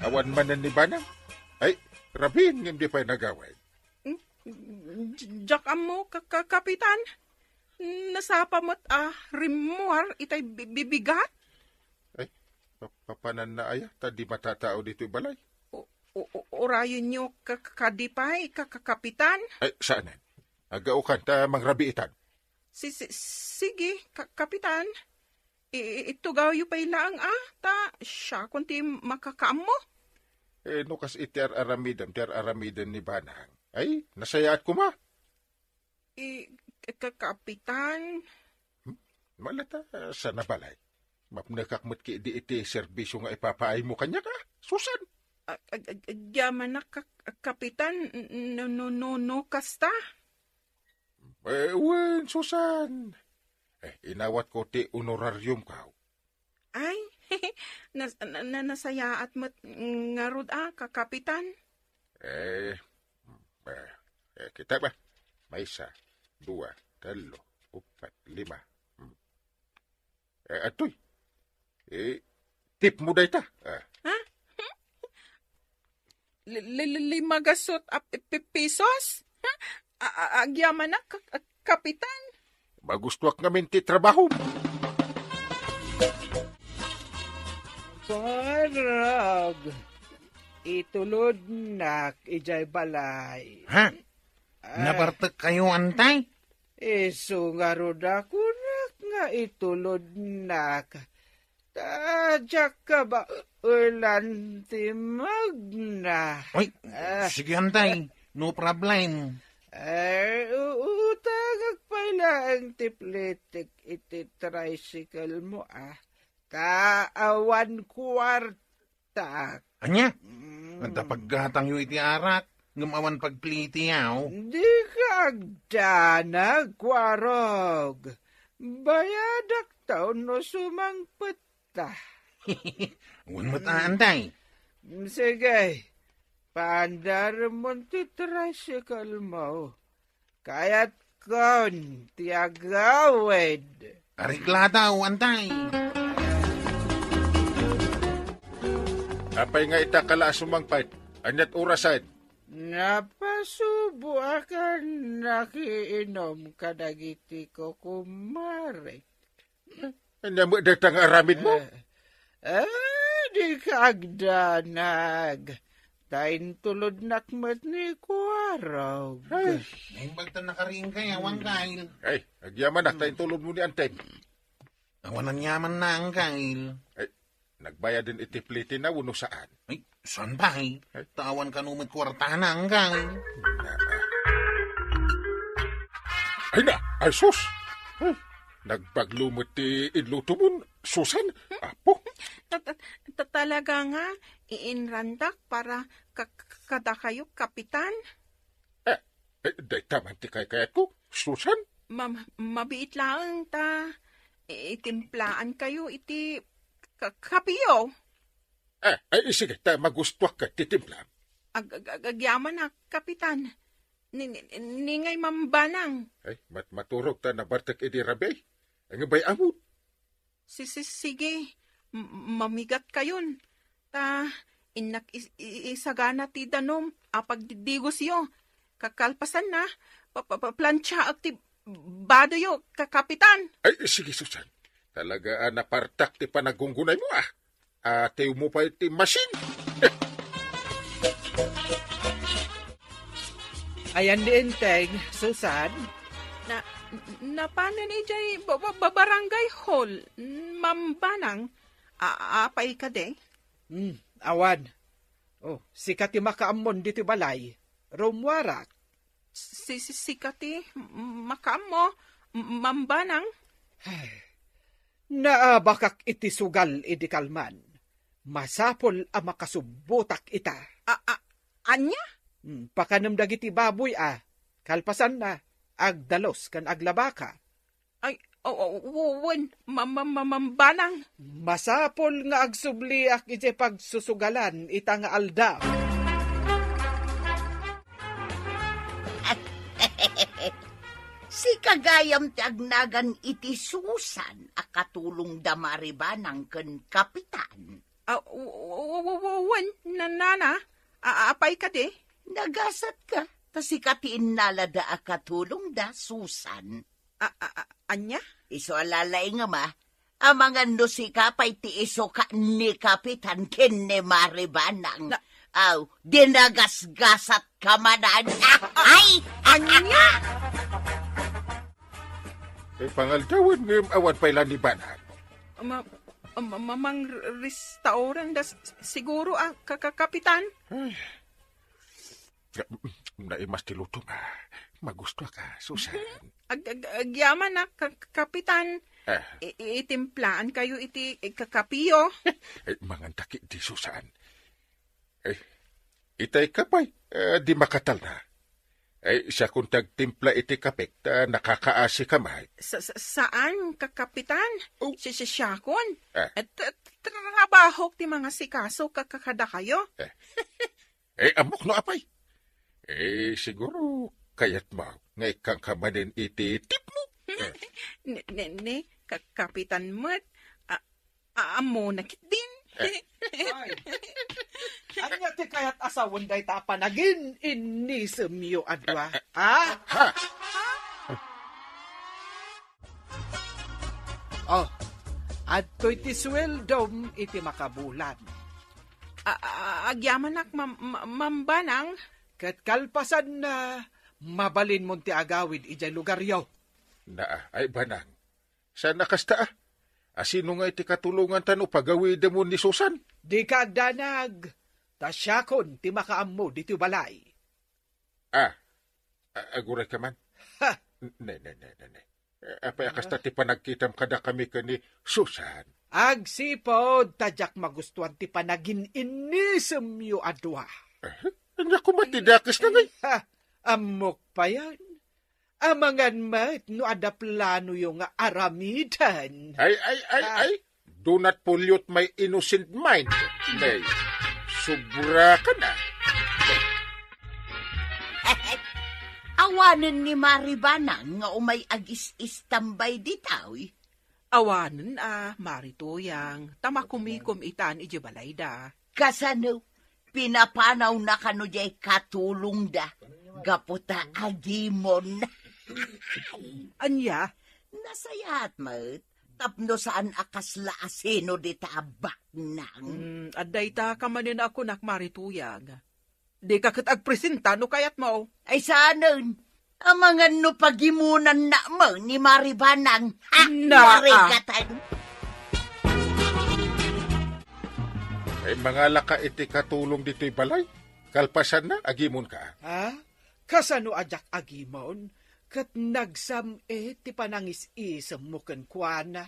Awan man na ni Banang. Ay, rabin, hindi pa nagawin.
Jak amo, kapitan. Nasapa mo't rimuar itay bibigat.
Ay, papanan na aya, tadi matatao dito balay.
Orayon nyo kadipay, kapitan.
Ay, saan? Agaukan ta mangrabiitan.
Sige, kapitan. Itugaw yu pa'y lang ta siya kunti makakaam mo.
Nukas itiar aramidan ni Banang. Ay, nasayaat ko ma.
Kapitan.
Malata, sana balay. Mapnakakmat ki di iti serbisyo nga ipapaay mo kanya ka. Susan.
Yaman na kapitan, no kasta.
Wen, Susan. Inawat ko ti honorarium ka.
Ay, nasayaat mo't ngarod kapitan.
Kita ba? May 1, 2, 3, 4, 5. Atoy. Tip mo day ta.
Ha? 5 pesos? Agyaman na, kapitan.
Magustuak ngamin ti trabaho.
Parag, itulod nak ijay balay.
Ha? Nabartek kayo antay?
Iso nga roda kunak nga itulod nak. Tadyak ka ba ulan ti magna?
Ay, sige antay. No problem.
Utagak pala ang tipletik iti tricycle mo Kaawan kwarta.
Anya? Anta paggatang yu iti arak. Ngamawan pagpliti yaw.
Di kagdanag kwarog. Bayadak taon no sumangpeta.
Uwan mo ta antay.
Sige. Pandar mo ti tricycle mo. Kaya't kon tiagawid.
Ariklata o antay.
Apay nga itakala sumangpait. Anyat orasan.
Napasubo akan nakiinom kadagiti ko kumare.
Anya mo datang aramid mo?
Di kagdanag. Tain tulod nakmat ni Kuarog.
Naimbag ta nakaring kay awang kail.
Ay, agyaman na tayong tulog mo ni Antay.
Awanan yaman na ang kail.
Ay, nagbayad din itipliti na uno saan.
Ay, saan ba eh? Tawan ka numit kwarta na ang kail.
Ay na, ay sus! Ay, nagpaglumot ti idluto mo, Susan, apo.
Talaga nga, iinrandak para kada kayo, kapitan.
Day taman ti kayat ko, Susan.
Mabiit lang ta. Itimplaan kayo, iti kapiyo.
Ay, sige, magustuak ka, titimpla.
Agyaman na, kapitan. Ningay mambanang.
Ay, maturog ta na bartek edi rabay. Ang bay amot.
Sige, mamigat kayon. Ta, inak isagana ti danom, apagdigos yo. kakalpasan na. Plancha akti bado yo, kapitan.
Ay, sige, Susan. Talaga napartak ti panagunggunay mo, Ate mo pa iti machine.
Ayan din, Teng, Susan.
Na paano ni Jay barangay hall, mambanang, apay ka de?
Awan. Sikati makaamon dito balay. Romwarak.
Sikati, makamo, mambanang?
Naabakak iti sugal iti kalman. Masapol ang makasubutak ita.
Anya?
Pakanamdag iti baboy Kalpasan na. Agdalos kan aglabaka.
Ay, wan, mambanang.
Masapol nga agsubliak iti pagsusugalan ita nga aldaw.
Si kagayam ti agnagan iti Susan akatulong damaribanang ken kapitan.
Wan, nana, apay ka de?
Nagasat ka. Tas ikatiin nalada akatulong da, Susan.
Anya?
Iso alalay nga amangan no si kapay ti iso ka ni kapitan ken ni maribanang. Dinagasgasat ka manan. Ay!
Anya?
Pangaldawan ngayon awan pa ilan ni Banang.
Mamang restaurant da siguro kapitan?
Naimas ti luto magusto ka, Susan.
Agyaman na, kapitan. Itimplaan kayo iti kakapiyo.
Mangantaki di, Susan. Itay kapay, di makatal na. Siya kung tagtimpla iti kapik, nakakaasi kamay.
Saan, kapitan? Siya kun? Trabaho ti mga sikaso kakakada kayo?
Amok no apay. Siguro kayat mo nga ikang kamanin iti tip mo.
Ne, kapitan mo't, amo nakit din.
Anya ti kayat asawan day tapanagin inisem yo adwa. Adto iti sweldom iti makabulan.
Agyaman mambanang.
Kat kalpasan na mabalin mo ti agawid ijay lugar yaw.
Ay Banang, sana kasta asino nga iti katulungan tano pagawid mo ni Susan?
Di ka agdanag, tasyakon ti makaammo dito balay.
Aguray ka man?
Ha!
Ne. Apay akasta ti panagkitam kada kami ka ni Susan.
Agsipod, tadyak magustuhan ti panagin inisem yo adwa.
Anya ko matidakas na ngay.
Amok pa yan. Amangan mat no ada plano yung aramidan.
Ay. Do not pollute my innocent mind. Nay, sobra ka na.
Awanan ni Maribanang nga umay agis istambay ditaw.
Awanan Marituyang, tamakumikom itan ijibalay da.
Kasano, pinapanaw na kano jay katulong da. Gaputa agimon.
Anya?
Nasayat mat. Tapno saan akasla asino di tabak nang.
Aday ta kamanin ako nak Marituyang. Di ka agpresenta no kayat mo.
Ay saanon. Amangan no pagimunan na mo ni Maribanang. Marigatan.
Ay mga laka iti katulong dito'y balay. Kalpasan na, agimon ka.
Kasano ajak agimon? Kat nagsam ti panangis-isam mo kan kuana.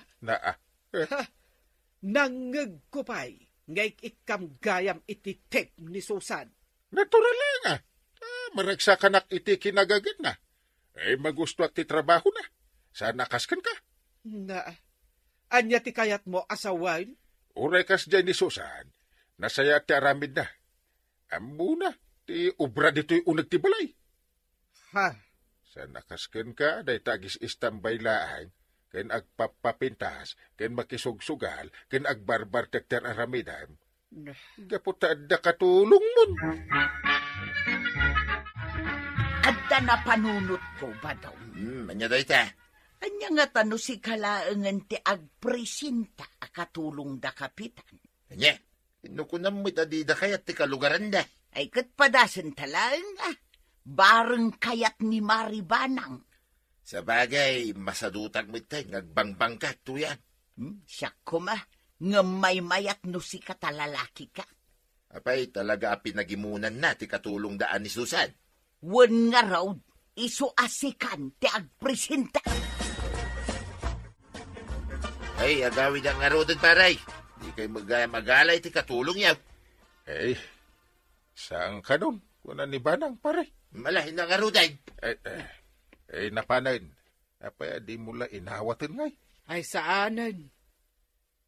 Nangagkupay. Ngay ikam gayam iti tek ni Susan.
Natural nga. Maragsa kanak iti kinagagit na. Magusto at ti trabaho na. Saan nakaskan ka?
Anya ti kayat mo asawan?
Uray kas dyan ni Susan. Nasaya ti aramid na. Muna, ti ubra dito'y unag ti balay. Saan nakaskan ka, day tagis istambay laang, ken agpapapintas, ken makisugsugal, ken agbarbar tekter aramidan. Gaputad na katulong mo.
napanunot ko ba daw?
Anya daw ita.
Anya nga tano si kalaangan ti agpresinta akatulong da kapitan.
Anya, inukunam mo itadida kayat ti kalugaran da.
Ay katpadasan talaan bareng kayat ni Maribanang.
Sa bagay, masadutag mo ita, ngagbangbang ka, tuyan.
Siya ko ma, ngamay mayat no si katalalaki ka.
Apay, talaga pinagimunan na ti katulong daan ni Susan.
Wan nga raw, isuasikan ti agpresenta.
Ay, agawid ang arodad, paray. Di kayo magalay ti katulong yaw.
Saan ka nun? Kuna ni Banang, pare.
Malahin ang arodan.
Napanain. Apay, di mula inawatan ngay.
Ay saanan.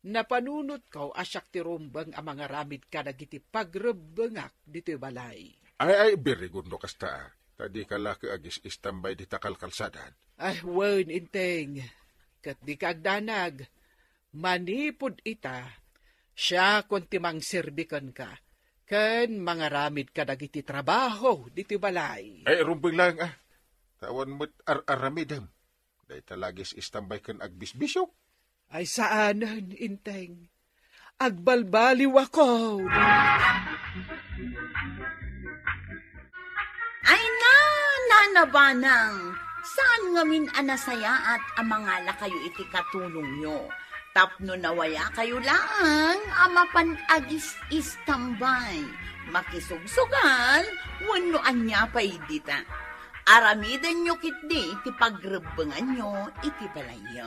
Napanunot ko asyak ti rumbang ang mga ramid ka dagiti pagrebengak dito balay.
Ay, very good no kasta. Tadi ka laki agis istambay di takal kalsadan.
Ay, wen inteng. Kat di ka agdanag. Manipod ita. Siya kung timang serbikan ka. Kan mga ramid ka dagiti trabaho dito balay.
Ay, rumbang lang Tawan mo't aramidam. Day talagis istambay kan agbisbisyo.
Ay saanan, inteng. Agbalbaliw ako.
Ay nanabanang. Saan ngamin anasaya at amangala kayo iti katulong nyo? Tapno nawaya kayo lang, amapan agis istambay. Makisugsugal, wano anya pa idita. Aramidan nyo kitdi, iti pagrebengan nyo, iti palayo.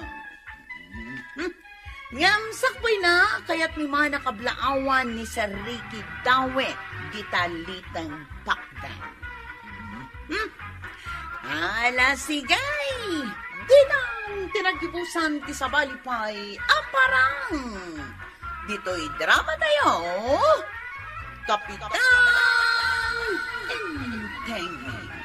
Ngam sakbay na, kaya't may mga nakablaawan ni Sir Ricky Dawe, gitalitang pakdan. Ala sigay, dinang tinagibusan ti sabalipay, aparang. Dito'y drama tayo, Kapitan Inteng.